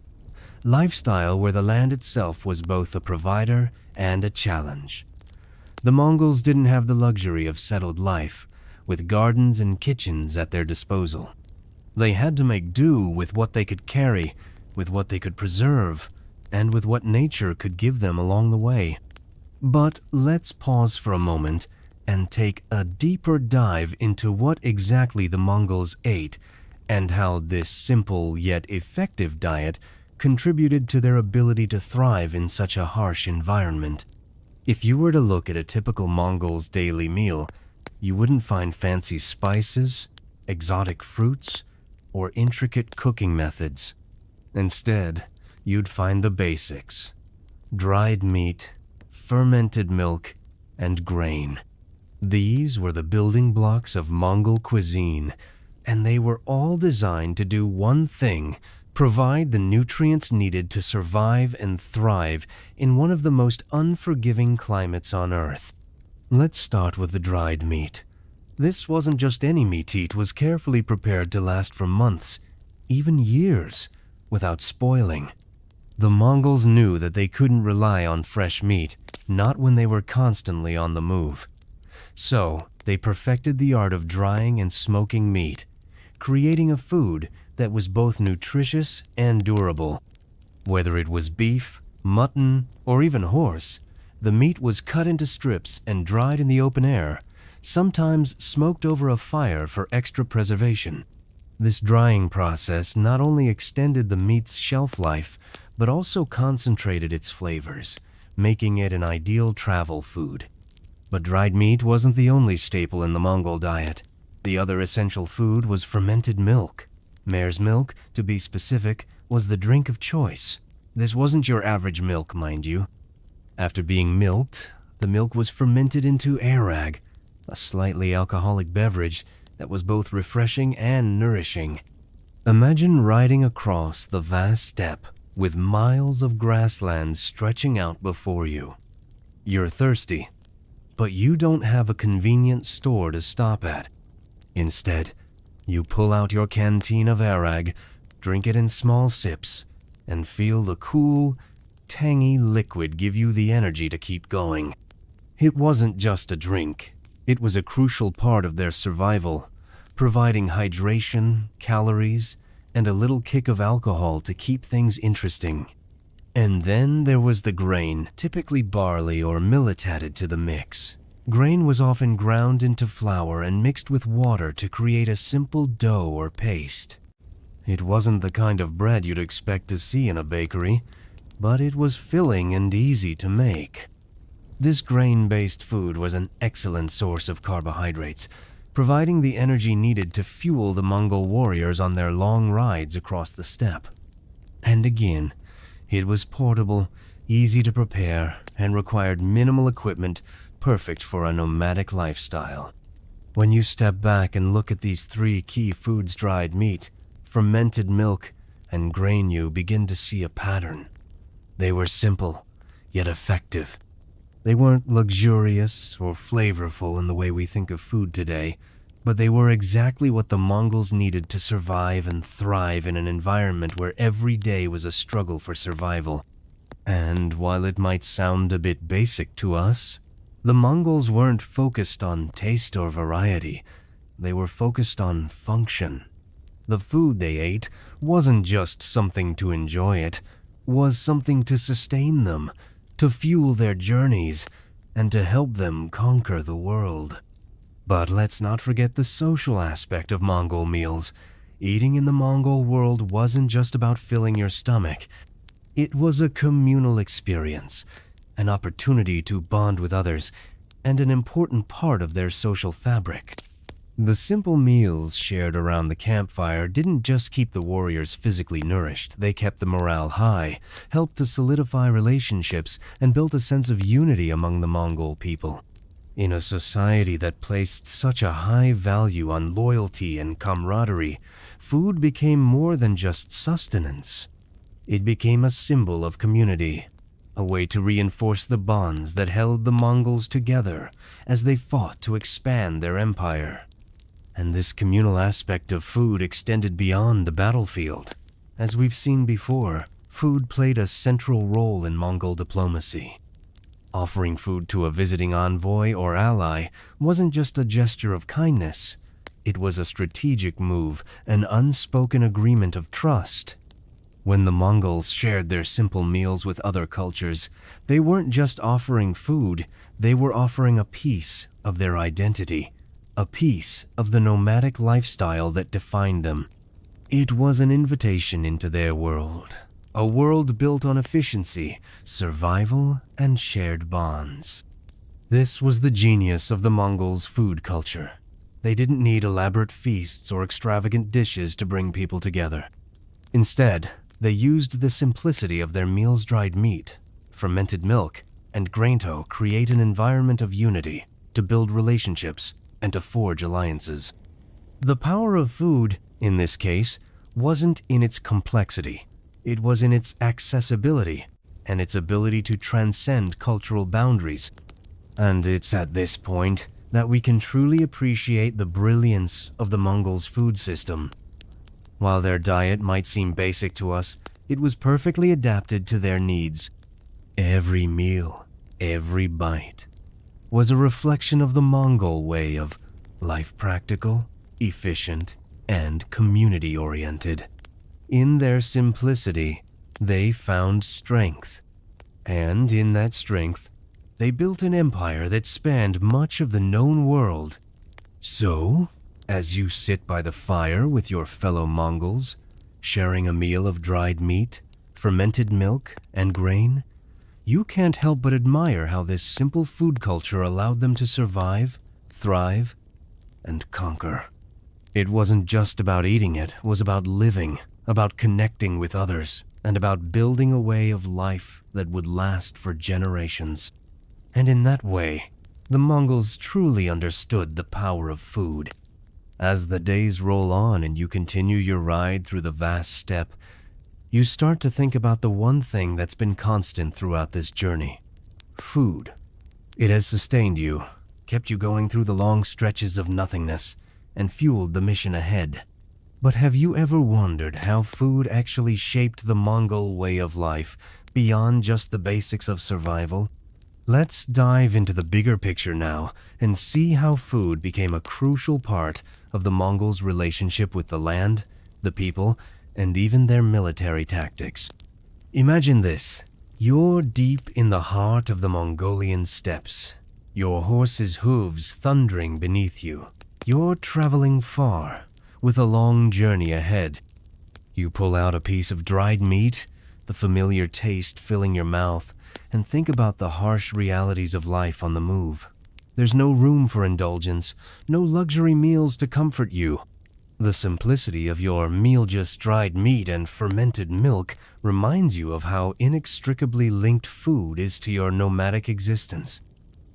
where the land itself was both a provider and a challenge. The Mongols didn't have the luxury of settled life, with gardens and kitchens at their disposal. They had to make do with what they could carry, with what they could preserve, and with what nature could give them along the way. But let's pause for a moment and take a deeper dive into what exactly the Mongols ate and how this simple yet effective diet contributed to their ability to thrive in such a harsh environment. If you were to look at a typical Mongol's daily meal, you wouldn't find fancy spices, exotic fruits, or intricate cooking methods. Instead, you'd find the basics: dried meat, fermented milk, and grain. These were the building blocks of Mongol cuisine, and they were all designed to do one thing: provide the nutrients needed to survive and thrive in one of the most unforgiving climates on Earth. Let's start with the dried meat. This wasn't just any meat; it was carefully prepared to last for months, even years, without spoiling. The Mongols knew that they couldn't rely on fresh meat, not when they were constantly on the move. So, they perfected the art of drying and smoking meat, creating a food that was both nutritious and durable. Whether it was beef, mutton, or even horse, the meat was cut into strips and dried in the open air, sometimes smoked over a fire for extra preservation. This drying process not only extended the meat's shelf life, but also concentrated its flavors, making it an ideal travel food. But dried meat wasn't the only staple in the Mongol diet. The other essential food was fermented milk. Mare's milk, to be specific, was the drink of choice. This wasn't your average milk, mind you. After being milked, the milk was fermented into Airag, a slightly alcoholic beverage that was both refreshing and nourishing. Imagine riding across the vast steppe with miles of grasslands stretching out before you. You're thirsty, but you don't have a convenient store to stop at. Instead, you pull out your canteen of Airag, drink it in small sips, and feel the cool, tangy liquid give you the energy to keep going. It wasn't just a drink. It was a crucial part of their survival, providing hydration, calories, and a little kick of alcohol to keep things interesting. And then there was the grain, typically barley or millet added to the mix. Grain was often ground into flour and mixed with water to create a simple dough or paste. It wasn't the kind of bread you'd expect to see in a bakery, but it was filling and easy to make. This grain-based food was an excellent source of carbohydrates, providing the energy needed to fuel the Mongol warriors on their long rides across the steppe. And again, it was portable, easy to prepare, and required minimal equipment, perfect for a nomadic lifestyle. When you step back and look at these three key foods: dried meat, fermented milk, and grain, you begin to see a pattern. They were simple, yet effective. They weren't luxurious or flavorful in the way we think of food today, but they were exactly what the Mongols needed to survive and thrive in an environment where every day was a struggle for survival. And while it might sound a bit basic to us, the Mongols weren't focused on taste or variety. They were focused on function. The food they ate wasn't just something to enjoy, it was something to sustain them, to fuel their journeys, and to help them conquer the world. But let's not forget the social aspect of Mongol meals. Eating in the Mongol world wasn't just about filling your stomach. It was a communal experience, an opportunity to bond with others, and an important part of their social fabric. The simple meals shared around the campfire didn't just keep the warriors physically nourished, they kept the morale high, helped to solidify relationships, and built a sense of unity among the Mongol people. In a society that placed such a high value on loyalty and camaraderie, food became more than just sustenance. It became a symbol of community, a way to reinforce the bonds that held the Mongols together as they fought to expand their empire. And this communal aspect of food extended beyond the battlefield. As we've seen before, food played a central role in Mongol diplomacy. Offering food to a visiting envoy or ally wasn't just a gesture of kindness. It was a strategic move, an unspoken agreement of trust. When the Mongols shared their simple meals with other cultures, they weren't just offering food, they were offering a piece of their identity, a piece of the nomadic lifestyle that defined them. It was an invitation into their world, a world built on efficiency, survival, and shared bonds. This was the genius of the Mongols' food culture. They didn't need elaborate feasts or extravagant dishes to bring people together. Instead, they used the simplicity of their meals: dried meat, fermented milk, and grain to create an environment of unity, to build relationships, and to forge alliances. The power of food, in this case, wasn't in its complexity. It was in its accessibility and its ability to transcend cultural boundaries. And it's at this point that we can truly appreciate the brilliance of the Mongols' food system. While their diet might seem basic to us, It was perfectly adapted to their needs. Every meal, every bite, was a reflection of the Mongol way of life, practical, efficient, and community-oriented. In their simplicity, they found strength. And in that strength, they built an empire that spanned much of the known world. So, as you sit by the fire with your fellow Mongols, sharing a meal of dried meat, fermented milk, and grain, you can't help but admire how this simple food culture allowed them to survive, thrive, and conquer. It wasn't just about eating, it was about living, about connecting with others, and about building a way of life that would last for generations. And in that way, the Mongols truly understood the power of food. As the days roll on and you continue your ride through the vast steppe, you start to think about the one thing that's been constant throughout this journey: food. It has sustained you, kept you going through the long stretches of nothingness, and fueled the mission ahead. But have you ever wondered how food actually shaped the Mongol way of life beyond just the basics of survival? Let's dive into the bigger picture now and see how food became a crucial part of the Mongols' relationship with the land, the people, and even their military tactics. Imagine this. You're deep in the heart of the Mongolian steppes, your horse's hooves thundering beneath you. You're traveling far, with a long journey ahead. You pull out a piece of dried meat, the familiar taste filling your mouth, and think about the harsh realities of life on the move. There's no room for indulgence, no luxury meals to comfort you. The simplicity of your meal, just dried meat and fermented milk, reminds you of how inextricably linked food is to your nomadic existence.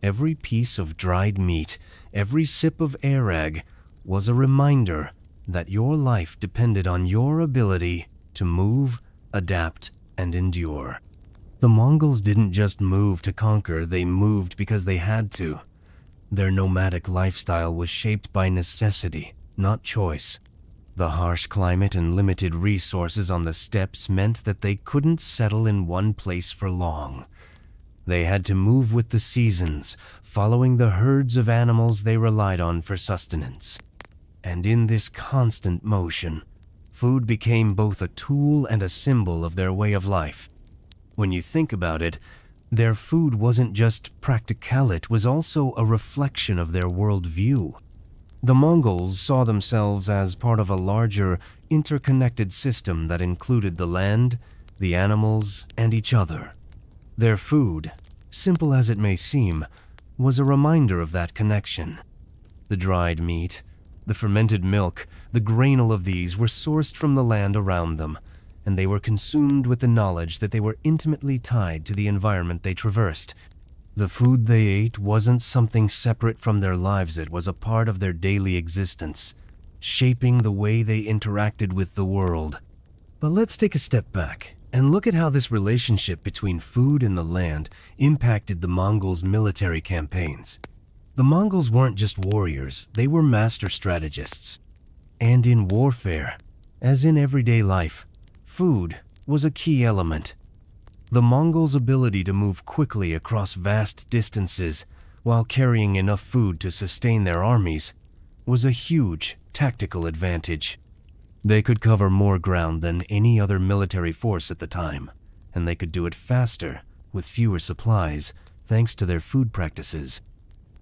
Every piece of dried meat, every sip of Airag, was a reminder that your life depended on your ability to move, adapt, and endure. The Mongols didn't just move to conquer, they moved because they had to. Their nomadic lifestyle was shaped by necessity, not choice. The harsh climate and limited resources on the steppes meant that they couldn't settle in one place for long. They had to move with the seasons, following the herds of animals they relied on for sustenance. And in this constant motion, food became both a tool and a symbol of their way of life. When you think about it, their food wasn't just practical, it was also a reflection of their worldview. The Mongols saw themselves as part of a larger, interconnected system that included the land, the animals, and each other. Their food, simple as it may seem, was a reminder of that connection. The dried meat, the fermented milk, the grain of these were sourced from the land around them, and they were consumed with the knowledge that they were intimately tied to the environment they traversed. The food they ate wasn't something separate from their lives, it was a part of their daily existence, shaping the way they interacted with the world. But let's take a step back and look at how this relationship between food and the land impacted the Mongols' military campaigns. The Mongols weren't just warriors, they were master strategists. And in warfare, as in everyday life, food was a key element. The Mongols' ability to move quickly across vast distances while carrying enough food to sustain their armies was a huge tactical advantage. They could cover more ground than any other military force at the time, and they could do it faster with fewer supplies thanks to their food practices.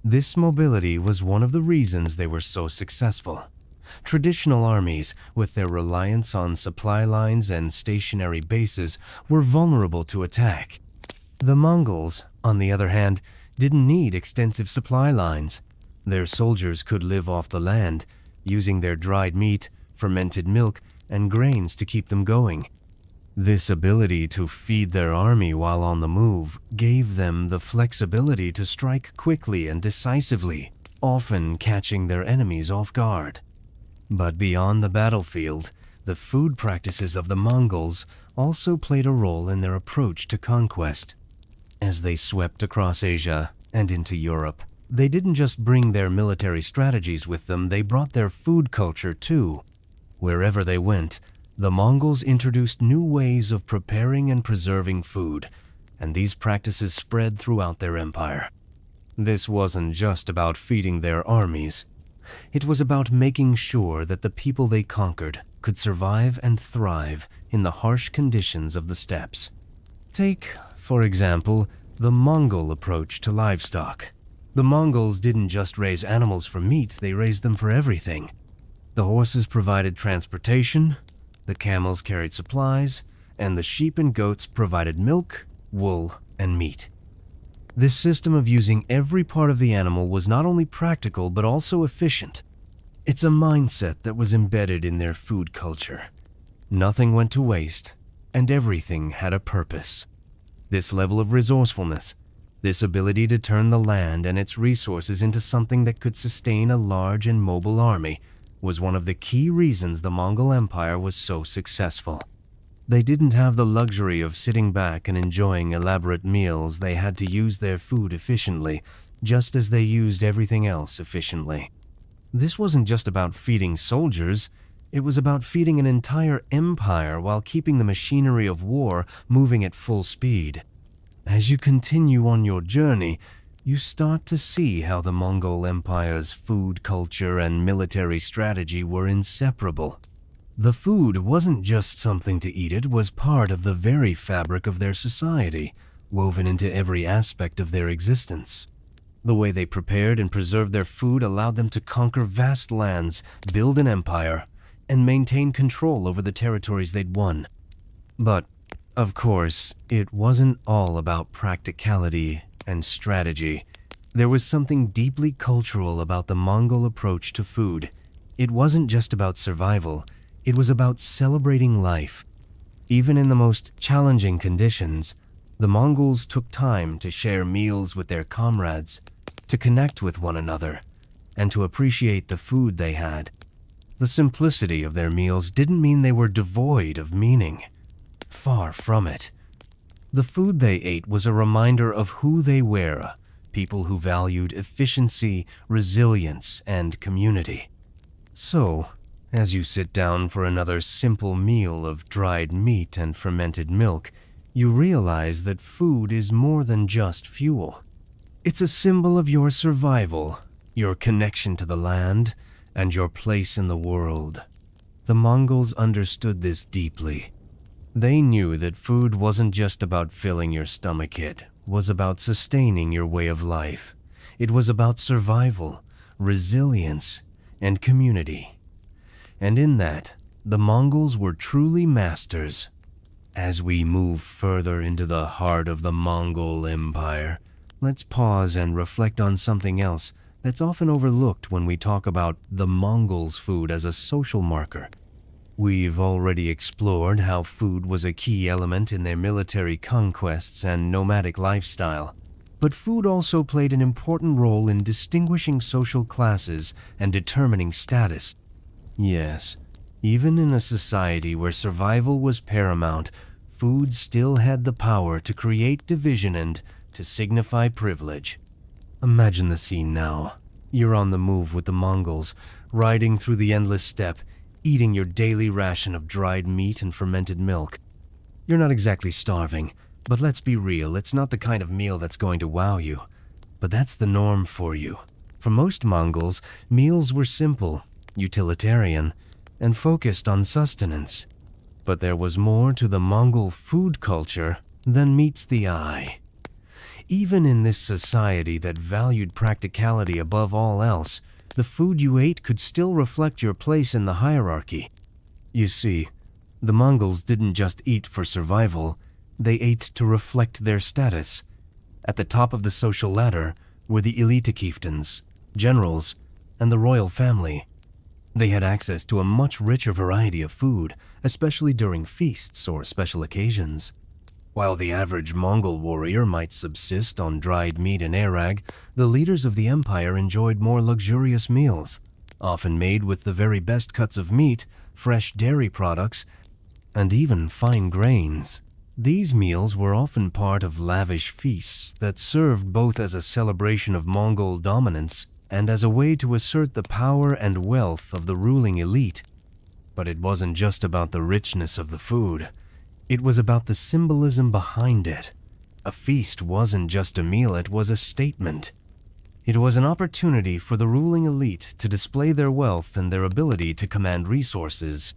This mobility was one of the reasons they were so successful. Traditional armies, with their reliance on supply lines and stationary bases, were vulnerable to attack. The Mongols, on the other hand, didn't need extensive supply lines. Their soldiers could live off the land, using their dried meat, fermented milk, and grains to keep them going. This ability to feed their army while on the move gave them the flexibility to strike quickly and decisively, often catching their enemies off guard. But beyond the battlefield, the food practices of the Mongols also played a role in their approach to conquest. As they swept across Asia and into Europe, they didn't just bring their military strategies with them, they brought their food culture too. Wherever they went, the Mongols introduced new ways of preparing and preserving food, and these practices spread throughout their empire. This wasn't just about feeding their armies. It was about making sure that the people they conquered could survive and thrive in the harsh conditions of the steppes. Take, for example, the Mongol approach to livestock. The Mongols didn't just raise animals for meat, they raised them for everything. The horses provided transportation, the camels carried supplies, and the sheep and goats provided milk, wool, and meat. This system of using every part of the animal was not only practical but also efficient. It's a mindset that was embedded in their food culture. Nothing went to waste, and everything had a purpose. This level of resourcefulness, this ability to turn the land and its resources into something that could sustain a large and mobile army, was one of the key reasons the Mongol Empire was so successful. They didn't have the luxury of sitting back and enjoying elaborate meals. They had to use their food efficiently, just as they used everything else efficiently. This wasn't just about feeding soldiers, it was about feeding an entire empire while keeping the machinery of war moving at full speed. As you continue on your journey, you start to see how the Mongol Empire's food culture and military strategy were inseparable. The food wasn't just something to eat, it was part of the very fabric of their society, woven into every aspect of their existence. The way they prepared and preserved their food allowed them to conquer vast lands, build an empire, and maintain control over the territories they'd won. But, of course, it wasn't all about practicality and strategy. There was something deeply cultural about the Mongol approach to food. It wasn't just about survival. It was about celebrating life. Even in the most challenging conditions, the Mongols took time to share meals with their comrades, to connect with one another, and to appreciate the food they had. The simplicity of their meals didn't mean they were devoid of meaning. Far from it. The food they ate was a reminder of who they were, people who valued efficiency, resilience, and community. So, as you sit down for another simple meal of dried meat and fermented milk, you realize that food is more than just fuel. It's a symbol of your survival, your connection to the land, and your place in the world. The Mongols understood this deeply. They knew that food wasn't just about filling your stomach, it was about sustaining your way of life. It was about survival, resilience, and community. And in that, the Mongols were truly masters. As we move further into the heart of the Mongol Empire, let's pause and reflect on something else that's often overlooked when we talk about the Mongols' food as a social marker. We've already explored how food was a key element in their military conquests and nomadic lifestyle, but food also played an important role in distinguishing social classes and determining status. Yes, even in a society where survival was paramount, food still had the power to create division and to signify privilege. Imagine the scene now. You're on the move with the Mongols, riding through the endless steppe, eating your daily ration of dried meat and fermented milk. You're not exactly starving, but let's be real, it's not the kind of meal that's going to wow you. But that's the norm for you. For most Mongols, meals were simple, utilitarian, and focused on sustenance. But there was more to the Mongol food culture than meets the eye. Even in this society that valued practicality above all else, the food you ate could still reflect your place in the hierarchy. You see, the Mongols didn't just eat for survival, they ate to reflect their status. At the top of the social ladder were the elite chieftains, generals, and the royal family. They had access to a much richer variety of food, especially during feasts or special occasions. While the average Mongol warrior might subsist on dried meat and Airag, the leaders of the empire enjoyed more luxurious meals, often made with the very best cuts of meat, fresh dairy products, and even fine grains. These meals were often part of lavish feasts that served both as a celebration of Mongol dominance and as a way to assert the power and wealth of the ruling elite. But it wasn't just about the richness of the food. It was about the symbolism behind it. A feast wasn't just a meal, it was a statement. It was an opportunity for the ruling elite to display their wealth and their ability to command resources.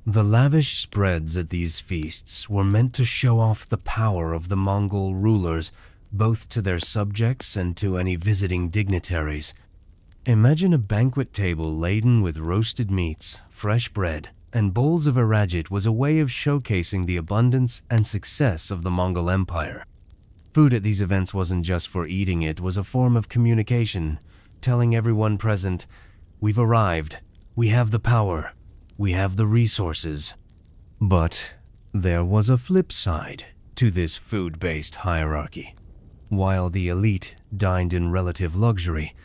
The lavish spreads at these feasts were meant to show off the power of the Mongol rulers, both to their subjects and to any visiting dignitaries. Imagine a banquet table laden with roasted meats, fresh bread, and bowls of Airag was a way of showcasing the abundance and success of the Mongol Empire. Food at these events wasn't just for eating, it was a form of communication, telling everyone present, "We've arrived, we have the power, we have the resources." But there was a flip side to this food-based hierarchy. While the elite dined in relative luxury,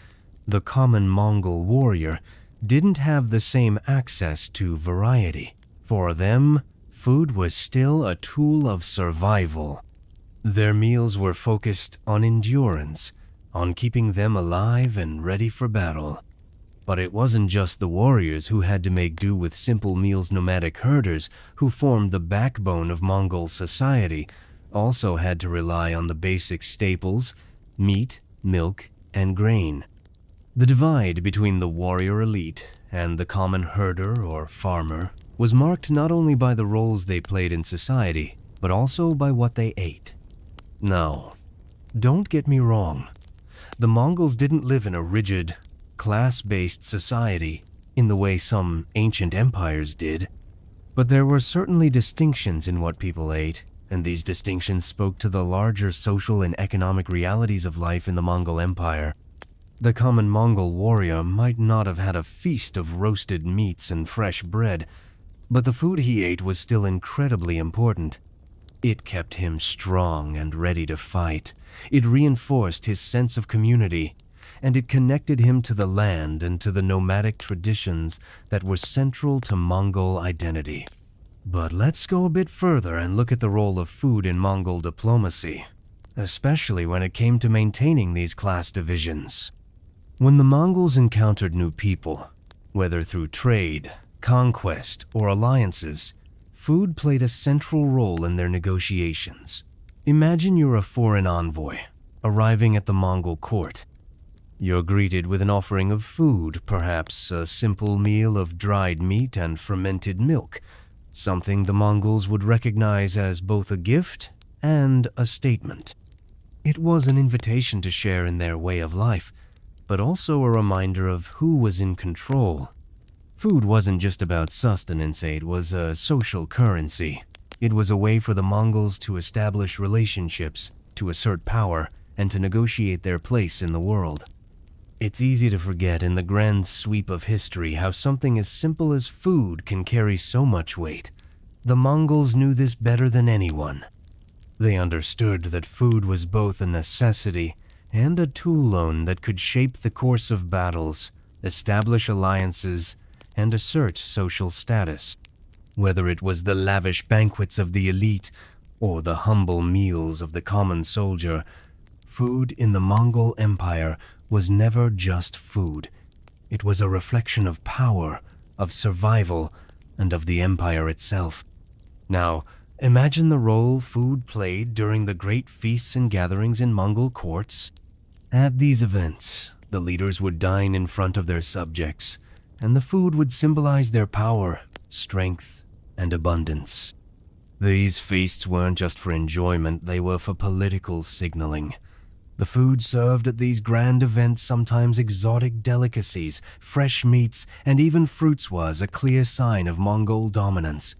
the common Mongol warrior didn't have the same access to variety. For them, food was still a tool of survival. Their meals were focused on endurance, on keeping them alive and ready for battle. But it wasn't just the warriors who had to make do with simple meals. Nomadic herders, who formed the backbone of Mongol society, also had to rely on the basic staples: meat, milk, and grain. The divide between the warrior elite and the common herder or farmer was marked not only by the roles they played in society, but also by what they ate. Now, don't get me wrong. The Mongols didn't live in a rigid, class-based society in the way some ancient empires did, but there were certainly distinctions in what people ate, and these distinctions spoke to the larger social and economic realities of life in the Mongol Empire. The common Mongol warrior might not have had a feast of roasted meats and fresh bread, but the food he ate was still incredibly important. It kept him strong and ready to fight. It reinforced his sense of community, and it connected him to the land and to the nomadic traditions that were central to Mongol identity. But let's go a bit further and look at the role of food in Mongol diplomacy, especially when it came to maintaining these class divisions. When the Mongols encountered new people, whether through trade, conquest, or alliances, food played a central role in their negotiations. Imagine you're a foreign envoy, arriving at the Mongol court. You're greeted with an offering of food, perhaps a simple meal of dried meat and fermented milk, something the Mongols would recognize as both a gift and a statement. It was an invitation to share in their way of life, but also a reminder of who was in control. Food wasn't just about sustenance, it was a social currency. It was a way for the Mongols to establish relationships, to assert power, and to negotiate their place in the world. It's easy to forget in the grand sweep of history how something as simple as food can carry so much weight. The Mongols knew this better than anyone. They understood that food was both a necessity and a tool that could shape the course of battles, establish alliances, and assert social status. Whether it was the lavish banquets of the elite or the humble meals of the common soldier, food in the Mongol Empire was never just food. It was a reflection of power, of survival, and of the empire itself. Now, imagine the role food played during the great feasts and gatherings in Mongol courts. At these events, the leaders would dine in front of their subjects, and the food would symbolize their power, strength, and abundance. These feasts weren't just for enjoyment, they were for political signaling. The food served at these grand events, sometimes exotic delicacies, fresh meats, and even fruits, was a clear sign of Mongol dominance.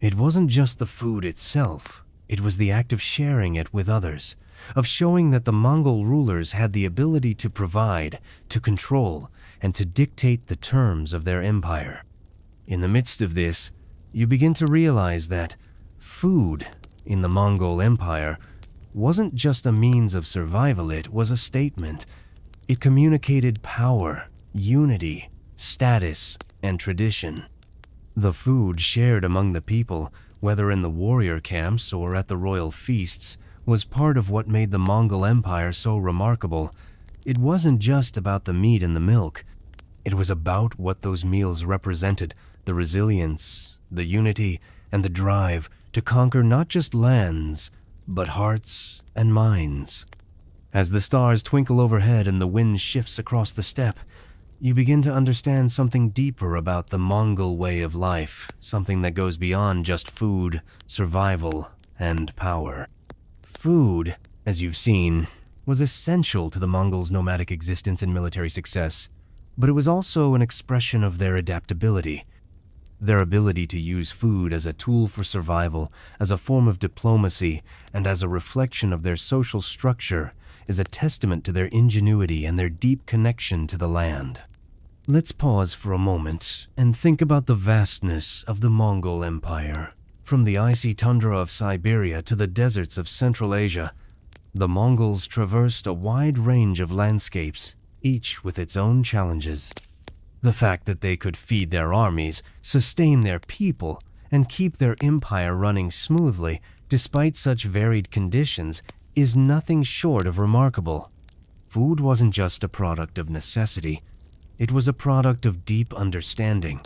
It wasn't just the food itself, it was the act of sharing it with others, of showing that the Mongol rulers had the ability to provide, to control, and to dictate the terms of their empire. In the midst of this, you begin to realize that food in the Mongol Empire wasn't just a means of survival, it was a statement. It communicated power, unity, status, and tradition. The food shared among the people, whether in the warrior camps or at the royal feasts, was part of what made the Mongol Empire so remarkable. It wasn't just about the meat and the milk. It was about what those meals represented, the resilience, the unity, and the drive to conquer not just lands, but hearts and minds. As the stars twinkle overhead and the wind shifts across the steppe, you begin to understand something deeper about the Mongol way of life, something that goes beyond just food, survival, and power. Food, as you've seen, was essential to the Mongols' nomadic existence and military success, but it was also an expression of their adaptability. Their ability to use food as a tool for survival, as a form of diplomacy, and as a reflection of their social structure is a testament to their ingenuity and their deep connection to the land. Let's pause for a moment and think about the vastness of the Mongol Empire. From the icy tundra of Siberia to the deserts of Central Asia, the Mongols traversed a wide range of landscapes, each with its own challenges. The fact that they could feed their armies, sustain their people, and keep their empire running smoothly despite such varied conditions is nothing short of remarkable. Food wasn't just a product of necessity, it was a product of deep understanding.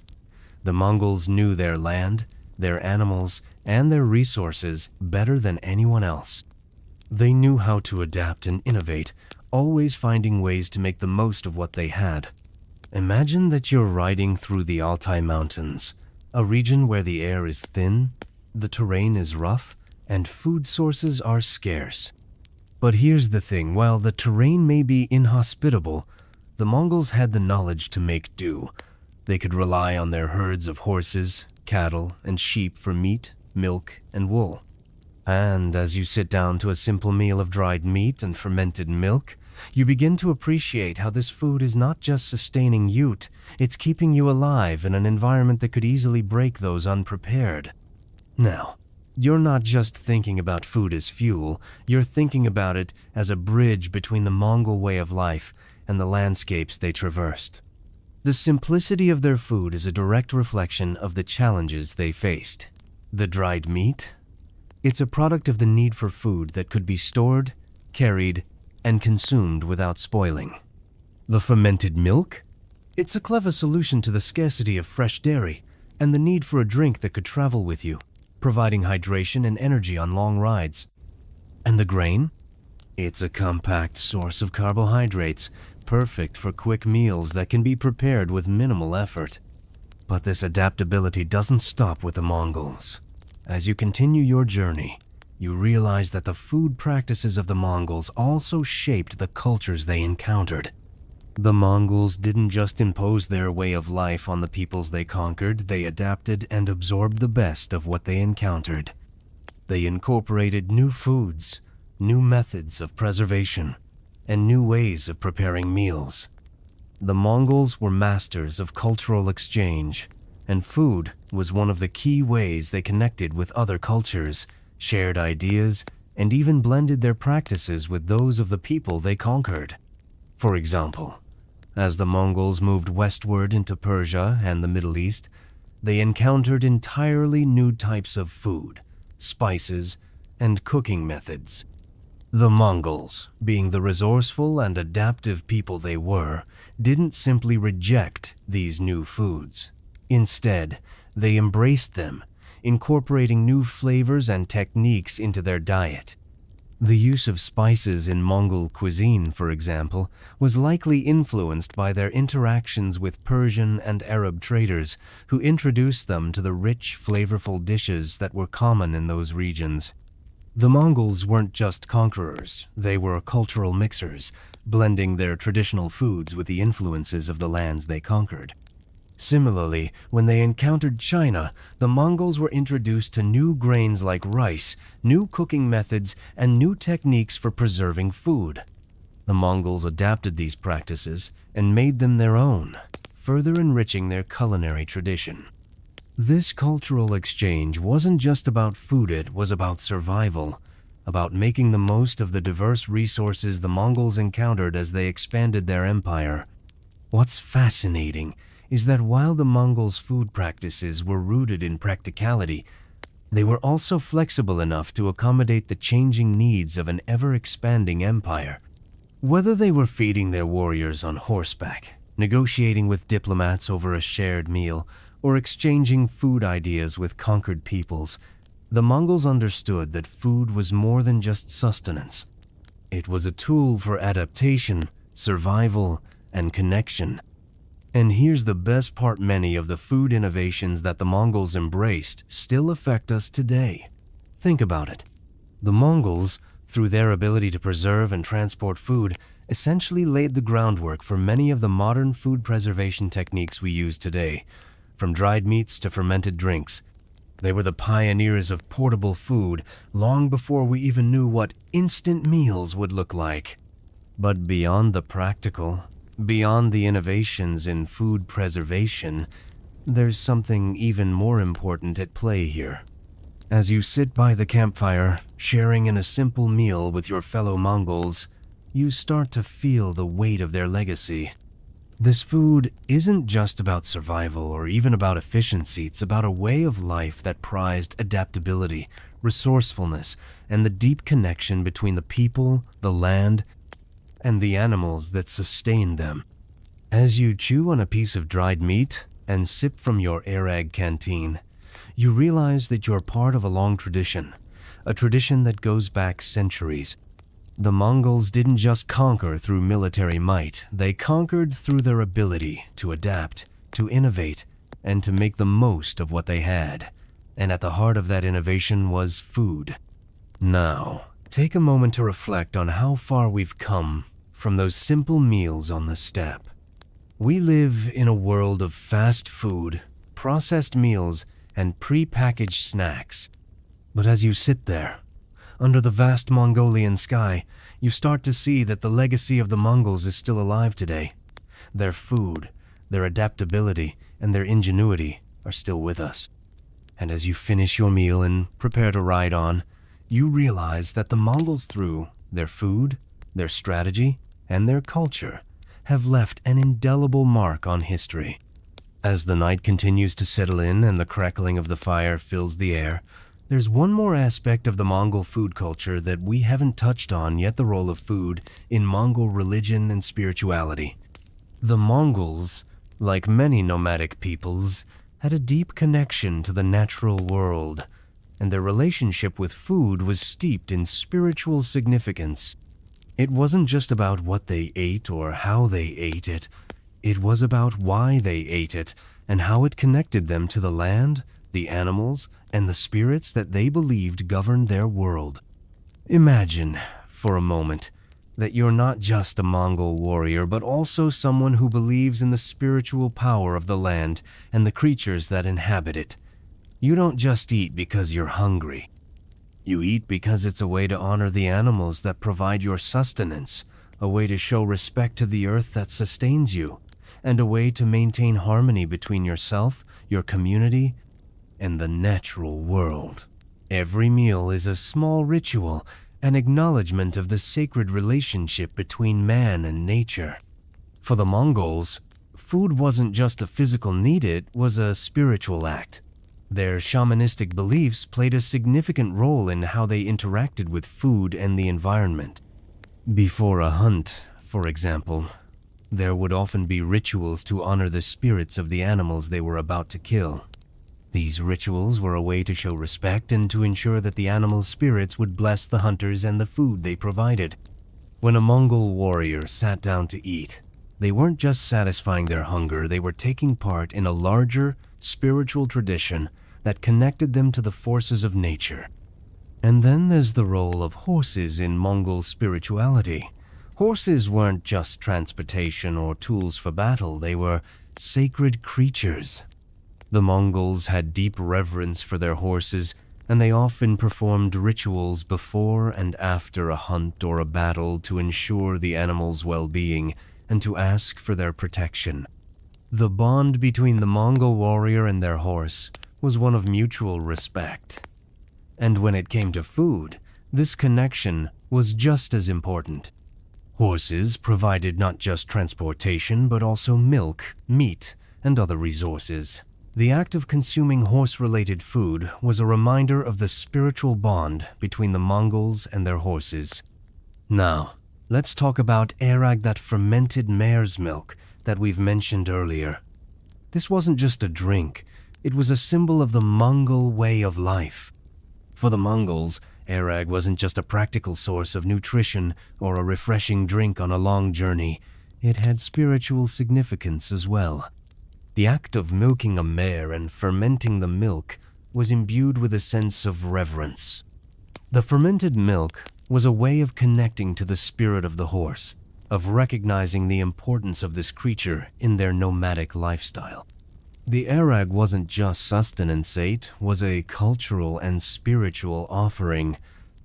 The Mongols knew their land, their animals, and their resources better than anyone else. They knew how to adapt and innovate, always finding ways to make the most of what they had. Imagine that you're riding through the Altai Mountains, a region where the air is thin, the terrain is rough, and food sources are scarce. But here's the thing, while the terrain may be inhospitable, the Mongols had the knowledge to make do. They could rely on their herds of horses, cattle, and sheep for meat, milk, and wool. And as you sit down to a simple meal of dried meat and fermented milk, you begin to appreciate how this food is not just sustaining you, it's keeping you alive in an environment that could easily break those unprepared. Now, you're not just thinking about food as fuel, you're thinking about it as a bridge between the Mongol way of life and the landscapes they traversed. The simplicity of their food is a direct reflection of the challenges they faced. The dried meat? It's a product of the need for food that could be stored, carried, and consumed without spoiling. The fermented milk? It's a clever solution to the scarcity of fresh dairy and the need for a drink that could travel with you, providing hydration and energy on long rides. And the grain? It's a compact source of carbohydrates, perfect for quick meals that can be prepared with minimal effort. But this adaptability doesn't stop with the Mongols. As you continue your journey, you realize that the food practices of the Mongols also shaped the cultures they encountered. The Mongols didn't just impose their way of life on the peoples they conquered, they adapted and absorbed the best of what they encountered. They incorporated new foods, new methods of preservation, and new ways of preparing meals. The Mongols were masters of cultural exchange, and food was one of the key ways they connected with other cultures, shared ideas, and even blended their practices with those of the people they conquered. For example, as the Mongols moved westward into Persia and the Middle East, they encountered entirely new types of food, spices, and cooking methods. The Mongols, being the resourceful and adaptive people they were, didn't simply reject these new foods. Instead, they embraced them, incorporating new flavors and techniques into their diet. The use of spices in Mongol cuisine, for example, was likely influenced by their interactions with Persian and Arab traders who introduced them to the rich, flavorful dishes that were common in those regions. The Mongols weren't just conquerors, they were cultural mixers, blending their traditional foods with the influences of the lands they conquered. Similarly, when they encountered China, the Mongols were introduced to new grains like rice, new cooking methods, and new techniques for preserving food. The Mongols adapted these practices and made them their own, further enriching their culinary tradition. This cultural exchange wasn't just about food, it was about survival, about making the most of the diverse resources the Mongols encountered as they expanded their empire. What's fascinating is that while the Mongols' food practices were rooted in practicality, they were also flexible enough to accommodate the changing needs of an ever-expanding empire. Whether they were feeding their warriors on horseback, negotiating with diplomats over a shared meal, or exchanging food ideas with conquered peoples, the Mongols understood that food was more than just sustenance. It was a tool for adaptation, survival, and connection. And here's the best part: many of the food innovations that the Mongols embraced still affect us today. Think about it. The Mongols, through their ability to preserve and transport food, essentially laid the groundwork for many of the modern food preservation techniques we use today, from dried meats to fermented drinks. They were the pioneers of portable food long before we even knew what instant meals would look like. But beyond the practical, beyond the innovations in food preservation, there's something even more important at play here. As you sit by the campfire, sharing in a simple meal with your fellow Mongols, you start to feel the weight of their legacy. This food isn't just about survival or even about efficiency. It's about a way of life that prized adaptability, resourcefulness, and the deep connection between the people, the land, and the animals that sustained them. As you chew on a piece of dried meat and sip from your Airag canteen, you realize that you're part of a long tradition, a tradition that goes back centuries. The Mongols didn't just conquer through military might, they conquered through their ability to adapt, to innovate, and to make the most of what they had. And at the heart of that innovation was food. Now, take a moment to reflect on how far we've come from those simple meals on the steppe. We live in a world of fast food, processed meals, and pre-packaged snacks. But as you sit there, under the vast Mongolian sky, you start to see that the legacy of the Mongols is still alive today. Their food, their adaptability, and their ingenuity are still with us. And as you finish your meal and prepare to ride on, you realize that the Mongols, through their food, their strategy, and their culture, have left an indelible mark on history. As the night continues to settle in and the crackling of the fire fills the air, there's one more aspect of the Mongol food culture that we haven't touched on yet: the role of food in Mongol religion and spirituality. The Mongols, like many nomadic peoples, had a deep connection to the natural world, and their relationship with food was steeped in spiritual significance. It wasn't just about what they ate or how they ate it. It was about why they ate it and how it connected them to the land, the animals, and the spirits that they believed governed their world. Imagine, for a moment, that you're not just a Mongol warrior, but also someone who believes in the spiritual power of the land and the creatures that inhabit it. You don't just eat because you're hungry. You eat because it's a way to honor the animals that provide your sustenance, a way to show respect to the earth that sustains you, and a way to maintain harmony between yourself, your community, and the natural world. Every meal is a small ritual, an acknowledgement of the sacred relationship between man and nature. For the Mongols, food wasn't just a physical need, it was a spiritual act. Their shamanistic beliefs played a significant role in how they interacted with food and the environment. Before a hunt, for example, there would often be rituals to honor the spirits of the animals they were about to kill. These rituals were a way to show respect and to ensure that the animal spirits would bless the hunters and the food they provided. When a Mongol warrior sat down to eat, they weren't just satisfying their hunger, they were taking part in a larger, spiritual tradition that connected them to the forces of nature. And then there's the role of horses in Mongol spirituality. Horses weren't just transportation or tools for battle, they were sacred creatures. The Mongols had deep reverence for their horses, and they often performed rituals before and after a hunt or a battle to ensure the animal's well-being and to ask for their protection. The bond between the Mongol warrior and their horse was one of mutual respect. And when it came to food, this connection was just as important. Horses provided not just transportation, but also milk, meat, and other resources. The act of consuming horse-related food was a reminder of the spiritual bond between the Mongols and their horses. Now, let's talk about Airag, that fermented mare's milk that we've mentioned earlier. This wasn't just a drink, It was a symbol of the Mongol way of life. For the Mongols, Airag wasn't just a practical source of nutrition or a refreshing drink on a long journey. It had spiritual significance as well. The act of milking a mare and fermenting the milk was imbued with a sense of reverence. The fermented milk was a way of connecting to the spirit of the horse, of recognizing the importance of this creature in their nomadic lifestyle. The Airag wasn't just sustenance, it was a cultural and spiritual offering,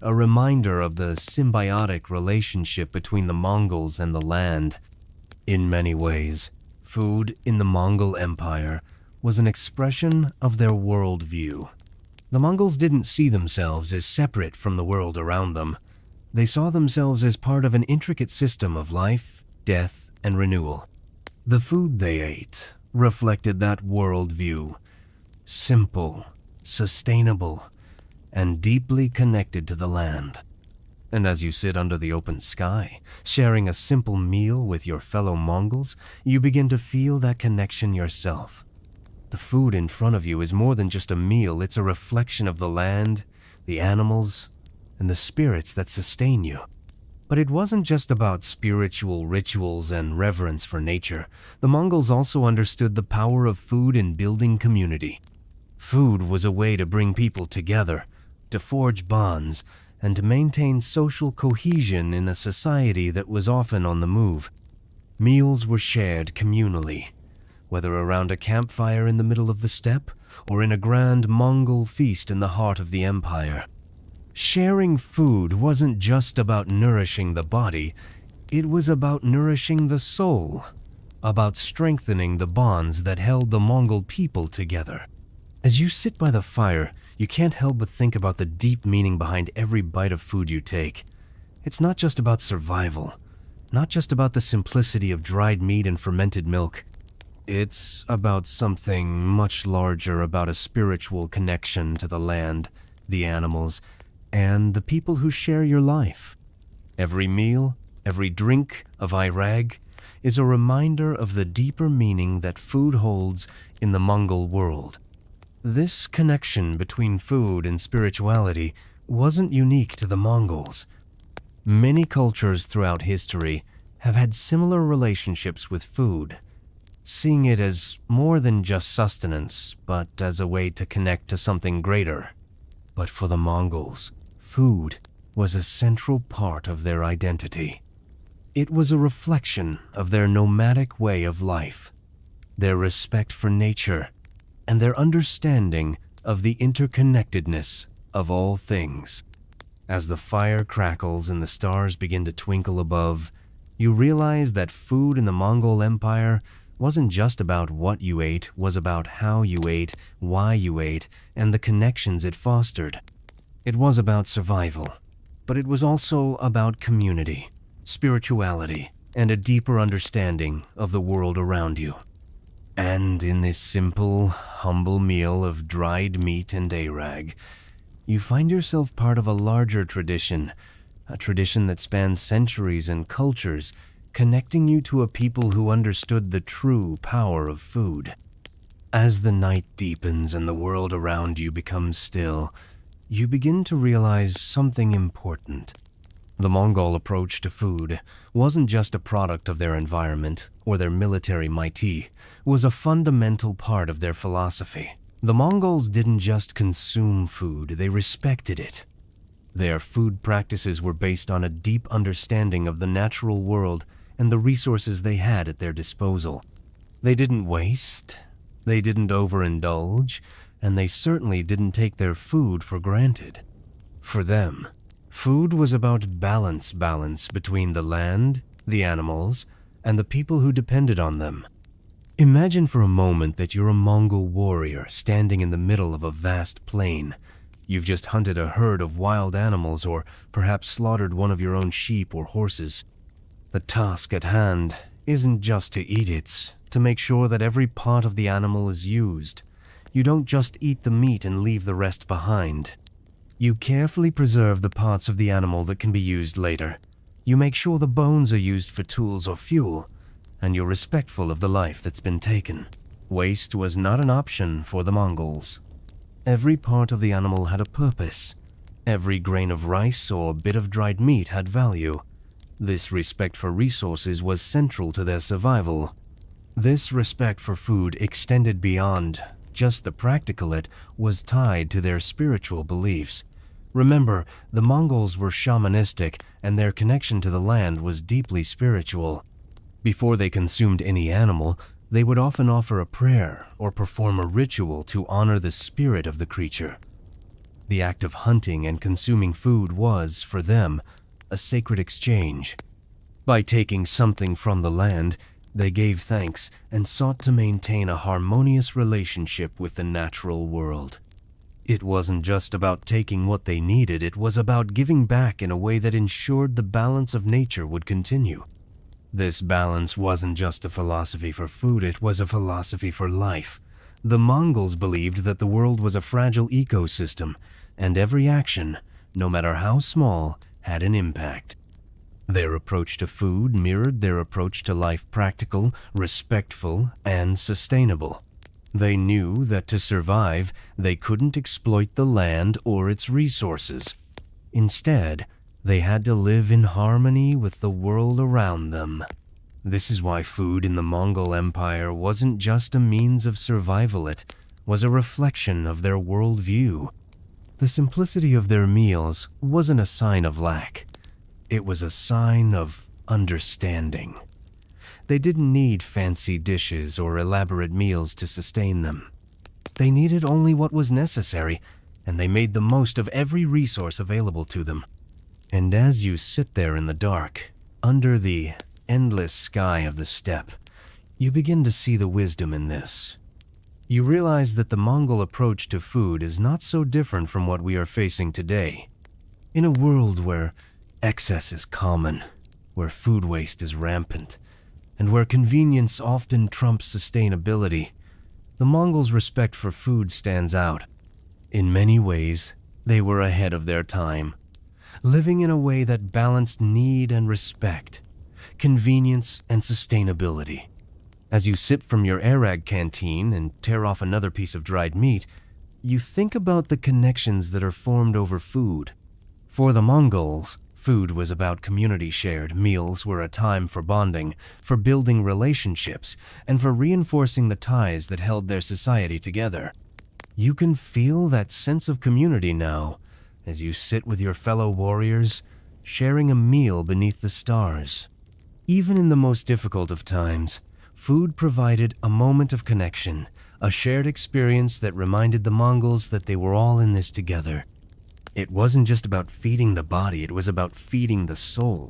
a reminder of the symbiotic relationship between the Mongols and the land. In many ways, food in the Mongol Empire was an expression of their worldview. The Mongols didn't see themselves as separate from the world around them. They saw themselves as part of an intricate system of life, death, and renewal. The food they ate reflected that worldview, simple, sustainable, and deeply connected to the land. And as you sit under the open sky, sharing a simple meal with your fellow Mongols, you begin to feel that connection yourself. The food in front of you is more than just a meal, it's a reflection of the land, the animals, and the spirits that sustain you. But it wasn't just about spiritual rituals and reverence for nature. The Mongols also understood the power of food in building community. Food was a way to bring people together, to forge bonds, and to maintain social cohesion in a society that was often on the move. Meals were shared communally, whether around a campfire in the middle of the steppe or in a grand Mongol feast in the heart of the empire. Sharing food wasn't just about nourishing the body, it was about nourishing the soul, about strengthening the bonds that held the Mongol people together. As you sit by the fire, you can't help but think about the deep meaning behind every bite of food you take. It's not just about survival, not just about the simplicity of dried meat and fermented milk. It's about something much larger, about a spiritual connection to the land, the animals, and the people who share your life. Every meal, every drink of Airag is a reminder of the deeper meaning that food holds in the Mongol world. This connection between food and spirituality wasn't unique to the Mongols. Many cultures throughout history have had similar relationships with food, seeing it as more than just sustenance, but as a way to connect to something greater. But for the Mongols, food was a central part of their identity. It was a reflection of their nomadic way of life, their respect for nature, and their understanding of the interconnectedness of all things. As the fire crackles and the stars begin to twinkle above, you realize that food in the Mongol Empire wasn't just about what you ate, was about how you ate, why you ate, and the connections it fostered. It was about survival, but it was also about community, spirituality, and a deeper understanding of the world around you. And in this simple, humble meal of dried meat and Airag, you find yourself part of a larger tradition, a tradition that spans centuries and cultures, connecting you to a people who understood the true power of food. As the night deepens and the world around you becomes still, you begin to realize something important. The Mongol approach to food wasn't just a product of their environment or their military might, was a fundamental part of their philosophy. The Mongols didn't just consume food, they respected it. Their food practices were based on a deep understanding of the natural world and the resources they had at their disposal. They didn't waste, they didn't overindulge, and they certainly didn't take their food for granted. For them, food was about balance between the land, the animals, and the people who depended on them. Imagine for a moment that you're a Mongol warrior standing in the middle of a vast plain. You've just hunted a herd of wild animals or perhaps slaughtered one of your own sheep or horses. The task at hand isn't just to eat it, to make sure that every part of the animal is used. You don't just eat the meat and leave the rest behind. You carefully preserve the parts of the animal that can be used later. You make sure the bones are used for tools or fuel, and you're respectful of the life that's been taken. Waste was not an option for the Mongols. Every part of the animal had a purpose. Every grain of rice or bit of dried meat had value. This respect for resources was central to their survival. This respect for food extended beyond just the practical. It was tied to their spiritual beliefs. Remember, the Mongols were shamanistic, and their connection to the land was deeply spiritual. Before they consumed any animal, they would often offer a prayer or perform a ritual to honor the spirit of the creature. The act of hunting and consuming food was, for them, a sacred exchange. By taking something from the land, they gave thanks and sought to maintain a harmonious relationship with the natural world. It wasn't just about taking what they needed, it was about giving back in a way that ensured the balance of nature would continue. This balance wasn't just a philosophy for food, it was a philosophy for life. The Mongols believed that the world was a fragile ecosystem, and every action, no matter how small, had an impact. Their approach to food mirrored their approach to life: practical, respectful, and sustainable. They knew that to survive, they couldn't exploit the land or its resources. Instead, they had to live in harmony with the world around them. This is why food in the Mongol Empire wasn't just a means of survival, it was a reflection of their worldview. The simplicity of their meals wasn't a sign of lack. It was a sign of understanding. They didn't need fancy dishes or elaborate meals to sustain them. They needed only what was necessary, and they made the most of every resource available to them. And as you sit there in the dark, under the endless sky of the steppe, you begin to see the wisdom in this. You realize that the Mongol approach to food is not so different from what we are facing today. In a world where excess is common, where food waste is rampant, and where convenience often trumps sustainability, the Mongols' respect for food stands out. In many ways, they were ahead of their time, living in a way that balanced need and respect, convenience and sustainability. As you sip from your Airag canteen and tear off another piece of dried meat, you think about the connections that are formed over food. For the Mongols, food was about community shared. Meals were a time for bonding, for building relationships, and for reinforcing the ties that held their society together. You can feel that sense of community now as you sit with your fellow warriors, sharing a meal beneath the stars. Even in the most difficult of times, food provided a moment of connection, a shared experience that reminded the Mongols that they were all in this together. It wasn't just about feeding the body, it was about feeding the soul.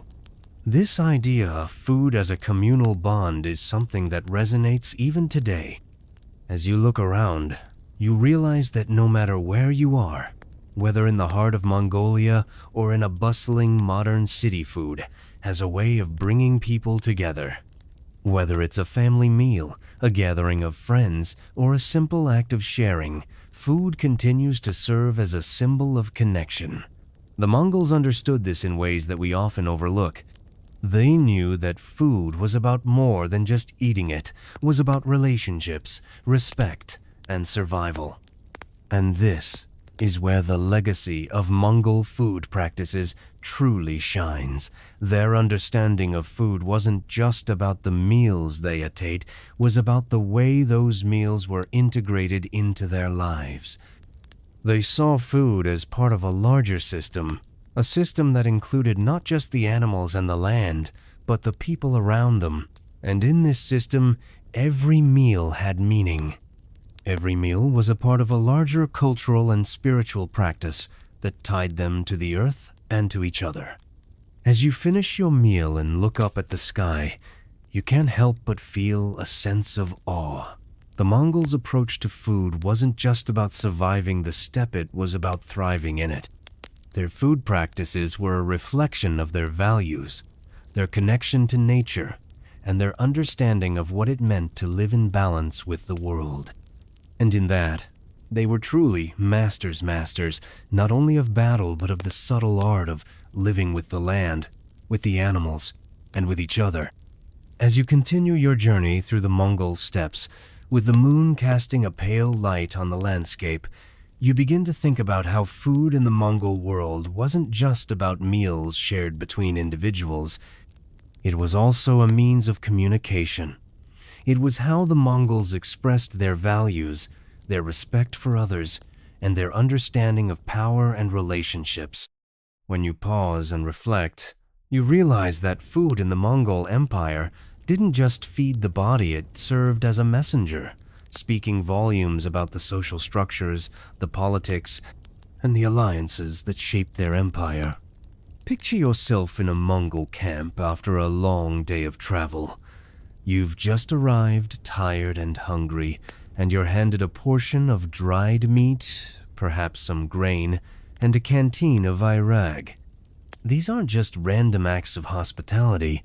This idea of food as a communal bond is something that resonates even today. As you look around, you realize that no matter where you are, whether in the heart of Mongolia or in a bustling modern city, food has a way of bringing people together. Whether it's a family meal, a gathering of friends, or a simple act of sharing, food continues to serve as a symbol of connection. The Mongols understood this in ways that we often overlook. They knew that food was about more than just eating it, was about relationships, respect, and survival. And this is where the legacy of Mongol food practices truly shines. Their understanding of food wasn't just about the meals they ate, was about the way those meals were integrated into their lives. They saw food as part of a larger system, a system that included not just the animals and the land, but the people around them. And in this system, every meal had meaning. Every meal was a part of a larger cultural and spiritual practice that tied them to the earth and to each other. As you finish your meal and look up at the sky, you can't help but feel a sense of awe. The Mongols' approach to food wasn't just about surviving the steppe, it was about thriving in it. Their food practices were a reflection of their values, their connection to nature, and their understanding of what it meant to live in balance with the world. And in that, they were truly masters, not only of battle, but of the subtle art of living with the land, with the animals, and with each other. As you continue your journey through the Mongol steppes, With the moon casting a pale light on the landscape, you begin to think about how food in the Mongol world wasn't just about meals shared between individuals. It was also a means of communication. It was how the Mongols expressed their values, their respect for others, and their understanding of power and relationships. When you pause and reflect, you realize that food in the Mongol Empire didn't just feed the body, it served as a messenger, speaking volumes about the social structures, the politics, and the alliances that shaped their empire. Picture yourself in a Mongol camp after a long day of travel. You've just arrived, tired and hungry, and you're handed a portion of dried meat, perhaps some grain, and a canteen of Airag. These aren't just random acts of hospitality.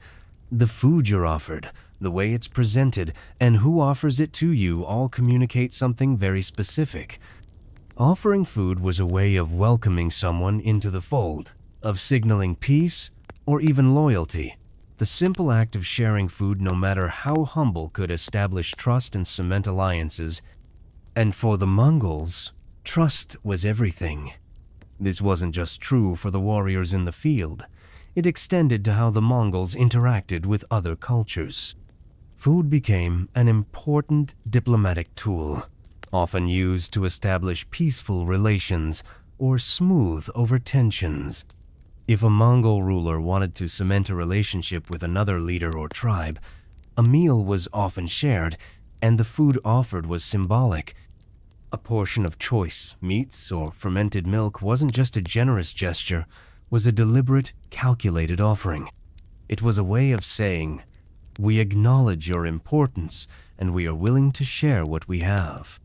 The food you're offered, the way it's presented, and who offers it to you all communicate something very specific. Offering food was a way of welcoming someone into the fold, of signaling peace or even loyalty. The simple act of sharing food, no matter how humble, could establish trust and cement alliances. And for the Mongols, trust was everything. This wasn't just true for the warriors in the field. It extended to how the Mongols interacted with other cultures. Food became an important diplomatic tool, often used to establish peaceful relations or smooth over tensions. If a Mongol ruler wanted to cement a relationship with another leader or tribe, a meal was often shared, and the food offered was symbolic. A portion of choice meats or fermented milk wasn't just a generous gesture, was a deliberate, calculated offering. It was a way of saying, "We acknowledge your importance, and we are willing to share what we have."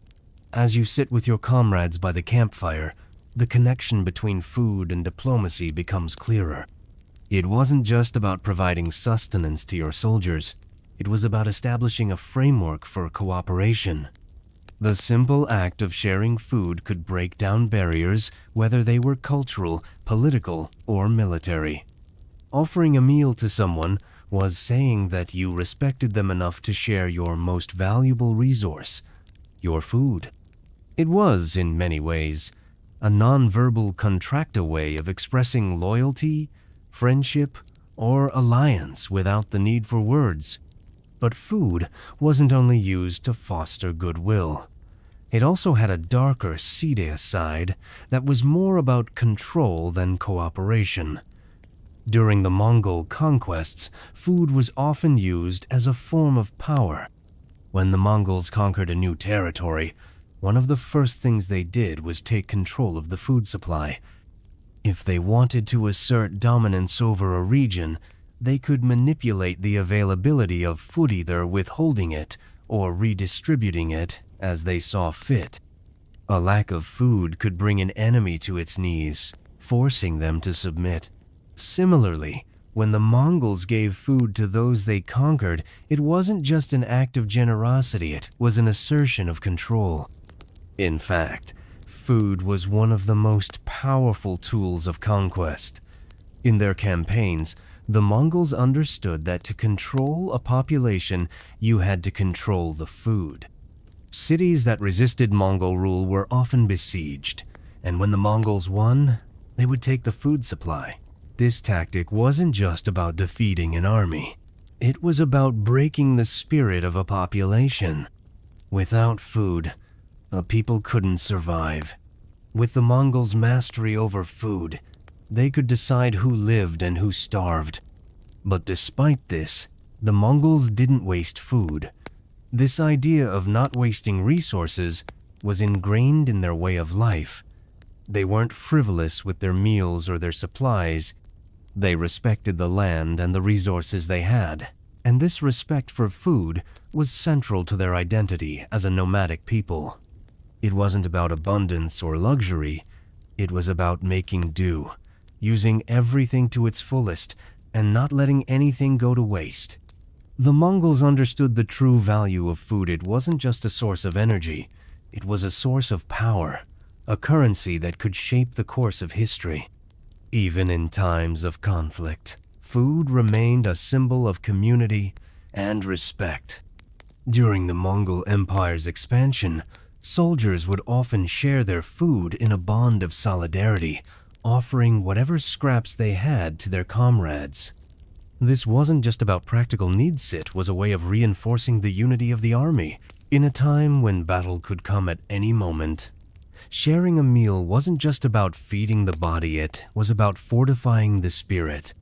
As you sit with your comrades by the campfire, the connection between food and diplomacy becomes clearer. It wasn't just about providing sustenance to your soldiers. It was about establishing a framework for cooperation. The simple act of sharing food could break down barriers, whether they were cultural, political, or military. Offering a meal to someone was saying that you respected them enough to share your most valuable resource, your food. It was, in many ways, a non-verbal contracta way of expressing loyalty, friendship, or alliance without the need for words. But food wasn't only used to foster goodwill. It also had a darker, seedier side that was more about control than cooperation. During the Mongol conquests, food was often used as a form of power. When the Mongols conquered a new territory, one of the first things they did was take control of the food supply. If they wanted to assert dominance over a region, they could manipulate the availability of food, either withholding it or redistributing it as they saw fit. A lack of food could bring an enemy to its knees, forcing them to submit. Similarly, when the Mongols gave food to those they conquered, it wasn't just an act of generosity, it was an assertion of control. In fact, food was one of the most powerful tools of conquest. In their campaigns, the Mongols understood that to control a population, you had to control the food. Cities that resisted Mongol rule were often besieged, and when the Mongols won, they would take the food supply. This tactic wasn't just about defeating an army. It was about breaking the spirit of a population. Without food, a people couldn't survive. With the Mongols' mastery over food, they could decide who lived and who starved. But despite this, the Mongols didn't waste food. This idea of not wasting resources was ingrained in their way of life. They weren't frivolous with their meals or their supplies. They respected the land and the resources they had, and this respect for food was central to their identity as a nomadic people. It wasn't about abundance or luxury. It was about making do, using everything to its fullest, and not letting anything go to waste. The Mongols understood the true value of food. It wasn't just a source of energy. It was a source of power, a currency that could shape the course of history. Even in times of conflict, food remained a symbol of community and respect. During the Mongol Empire's expansion, soldiers would often share their food in a bond of solidarity, offering whatever scraps they had to their comrades. This wasn't just about practical needs, it was a way of reinforcing the unity of the army in a time when battle could come at any moment. Sharing a meal wasn't just about feeding the body, it was about fortifying the spirit.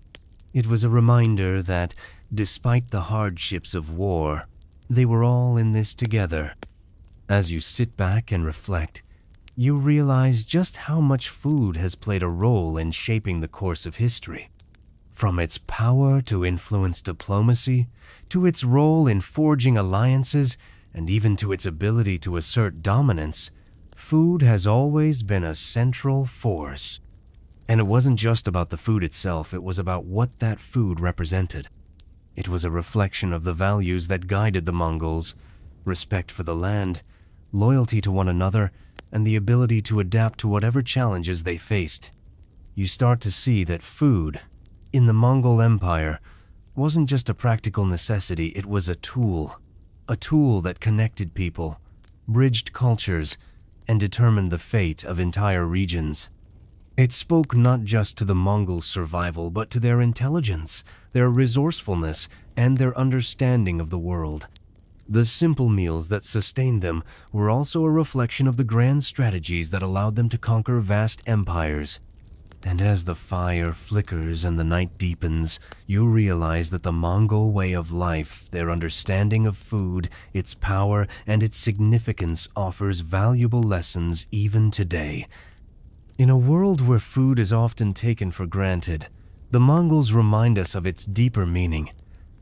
It was a reminder that, despite the hardships of war, they were all in this together. As you sit back and reflect, you realize just how much food has played a role in shaping the course of history. From its power to influence diplomacy, to its role in forging alliances, and even to its ability to assert dominance, food has always been a central force. And it wasn't just about the food itself, it was about what that food represented. It was a reflection of the values that guided the Mongols: respect for the land, loyalty to one another, and the ability to adapt to whatever challenges they faced. You start to see that food, in the Mongol Empire, wasn't just a practical necessity, it was a tool that connected people, bridged cultures, and determined the fate of entire regions. It spoke not just to the Mongols' survival, but to their intelligence, their resourcefulness, and their understanding of the world. The simple meals that sustained them were also a reflection of the grand strategies that allowed them to conquer vast empires. And as the fire flickers and the night deepens, you realize that the Mongol way of life, their understanding of food, its power, and its significance offers valuable lessons even today. In a world where food is often taken for granted, the Mongols remind us of its deeper meaning.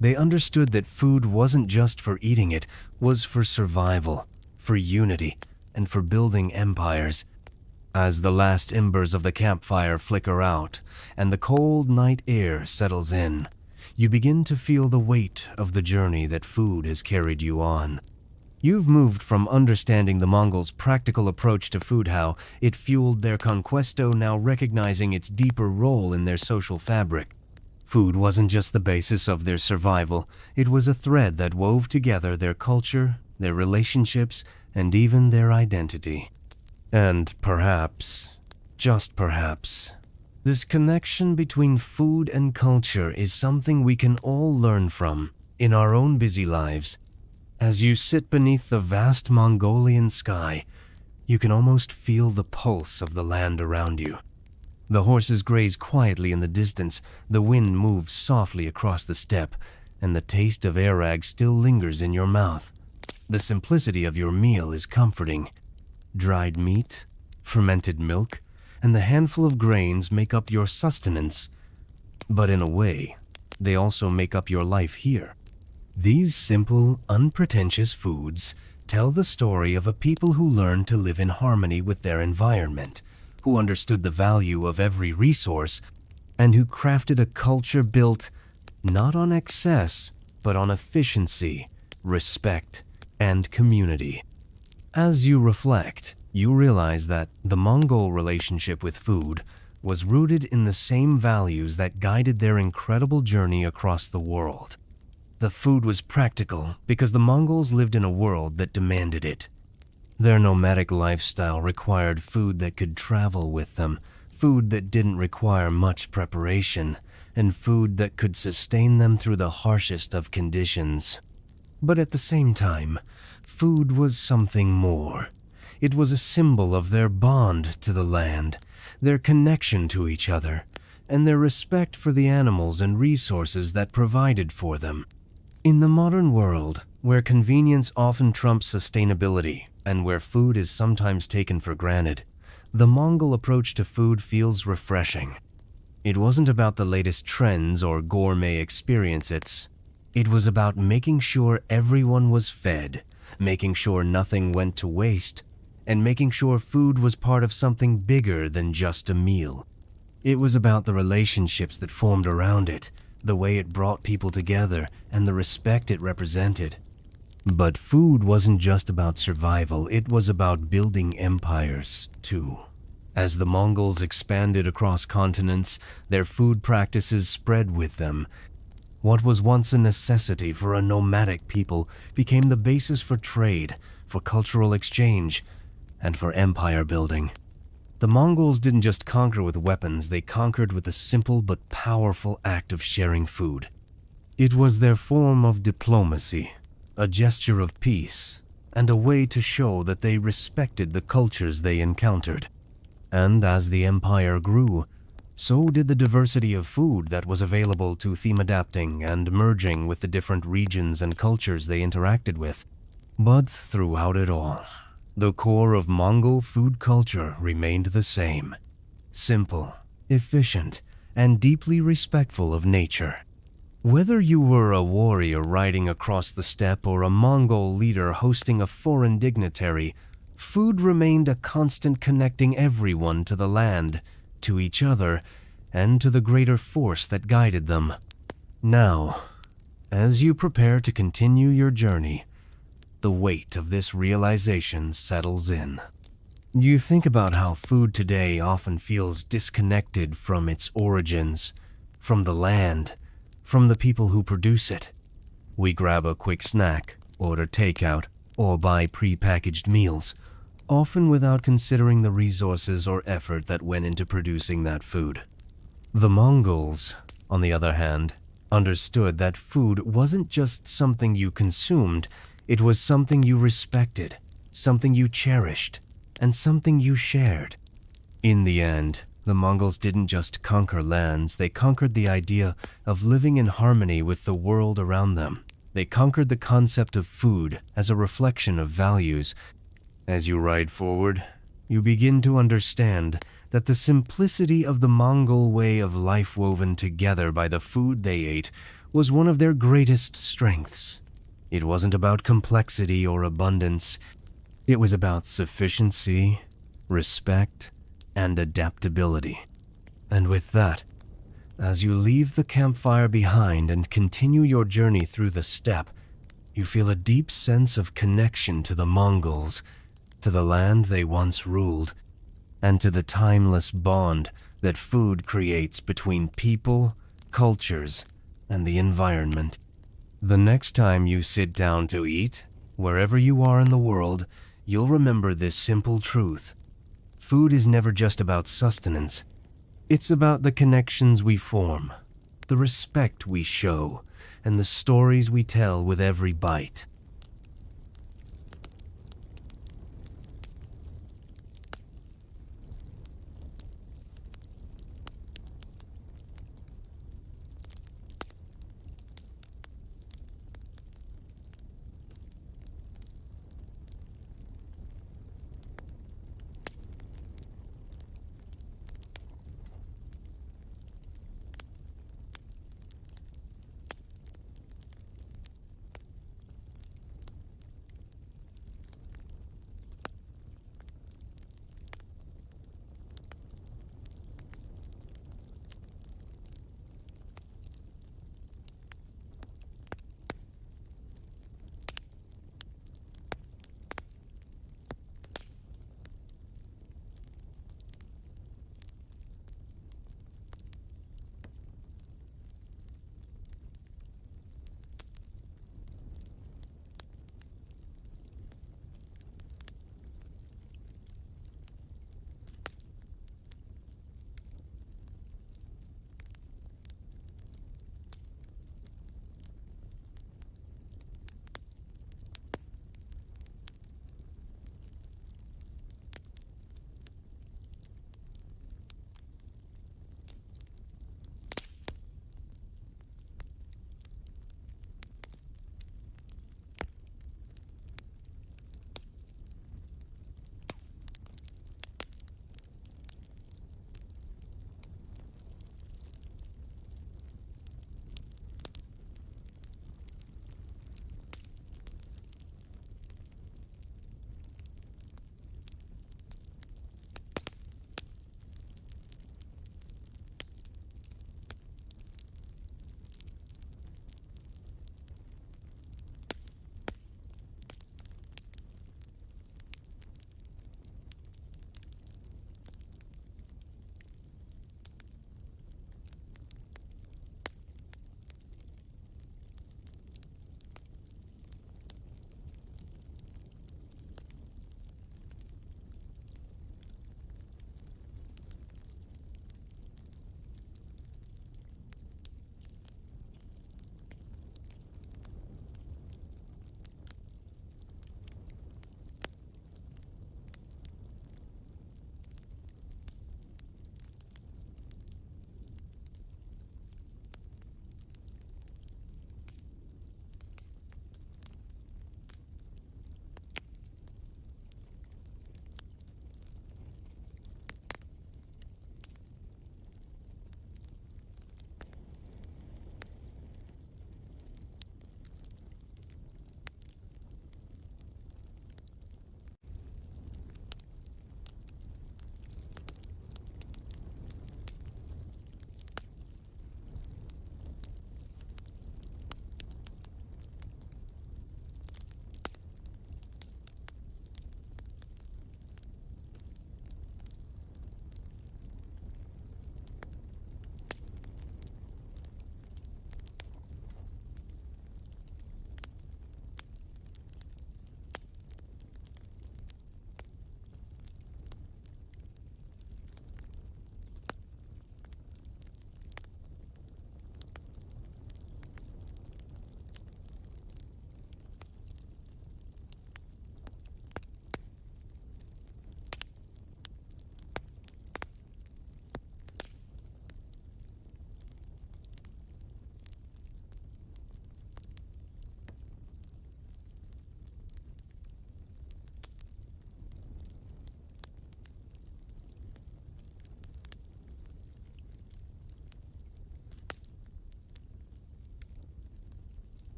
They understood that food wasn't just for eating, it was for survival, for unity, and for building empires. As the last embers of the campfire flicker out and the cold night air settles in, you begin to feel the weight of the journey that food has carried you on. You've moved from understanding the Mongols' practical approach to food, how it fueled their conquesto, now recognizing its deeper role in their social fabric. Food wasn't just the basis of their survival, it was a thread that wove together their culture, their relationships, and even their identity. And perhaps, just perhaps, this connection between food and culture is something we can all learn from in our own busy lives. As you sit beneath the vast Mongolian sky, you can almost feel the pulse of the land around you. The horses graze quietly in the distance, the wind moves softly across the steppe, and the taste of Airag still lingers in your mouth. The simplicity of your meal is comforting. Dried meat, fermented milk, and the handful of grains make up your sustenance. But in a way, they also make up your life here. These simple, unpretentious foods tell the story of a people who learned to live in harmony with their environment, who understood the value of every resource, and who crafted a culture built not on excess, but on efficiency, respect, and community. As you reflect, you realize that the Mongol relationship with food was rooted in the same values that guided their incredible journey across the world. The food was practical because the Mongols lived in a world that demanded it. Their nomadic lifestyle required food that could travel with them, food that didn't require much preparation, and food that could sustain them through the harshest of conditions. But at the same time, food was something more. It was a symbol of their bond to the land, their connection to each other, and their respect for the animals and resources that provided for them. In the modern world, where convenience often trumps sustainability and where food is sometimes taken for granted, the Mongol approach to food feels refreshing. It wasn't about the latest trends or gourmet experiences. It was about making sure everyone was fed, making sure nothing went to waste, and making sure food was part of something bigger than just a meal. It was about the relationships that formed around it, the way it brought people together, and the respect it represented. But food wasn't just about survival, it was about building empires, too. As the Mongols expanded across continents, their food practices spread with them, What was once a necessity for a nomadic people became the basis for trade, for cultural exchange, and for empire building. The Mongols didn't just conquer with weapons, they conquered with the simple but powerful act of sharing food. It was their form of diplomacy, a gesture of peace, and a way to show that they respected the cultures they encountered. And as the empire grew, so did the diversity of food that was available to theme adapting and merging with the different regions and cultures they interacted with. But throughout it all, the core of Mongol food culture remained the same: simple, efficient, and deeply respectful of nature. Whether you were a warrior riding across the steppe or a Mongol leader hosting a foreign dignitary, food remained a constant connecting everyone to the land, to each other, and to the greater force that guided them. Now, as you prepare to continue your journey, the weight of this realization settles in. You think about how food today often feels disconnected from its origins, from the land, from the people who produce it. We grab a quick snack, order takeout, or buy pre-packaged meals, often without considering the resources or effort that went into producing that food. The Mongols, on the other hand, understood that food wasn't just something you consumed, it was something you respected, something you cherished, and something you shared. In the end, the Mongols didn't just conquer lands, they conquered the idea of living in harmony with the world around them. They conquered the concept of food as a reflection of values. As you ride forward, you begin to understand that the simplicity of the Mongol way of life woven together by the food they ate was one of their greatest strengths. It wasn't about complexity or abundance. It was about sufficiency, respect, and adaptability. And with that, as you leave the campfire behind and continue your journey through the steppe, you feel a deep sense of connection to the Mongols, to the land they once ruled, and to the timeless bond that food creates between people, cultures, and the environment. The next time you sit down to eat, wherever you are in the world, you'll remember this simple truth. Food is never just about sustenance. It's about the connections we form, the respect we show, and the stories we tell with every bite.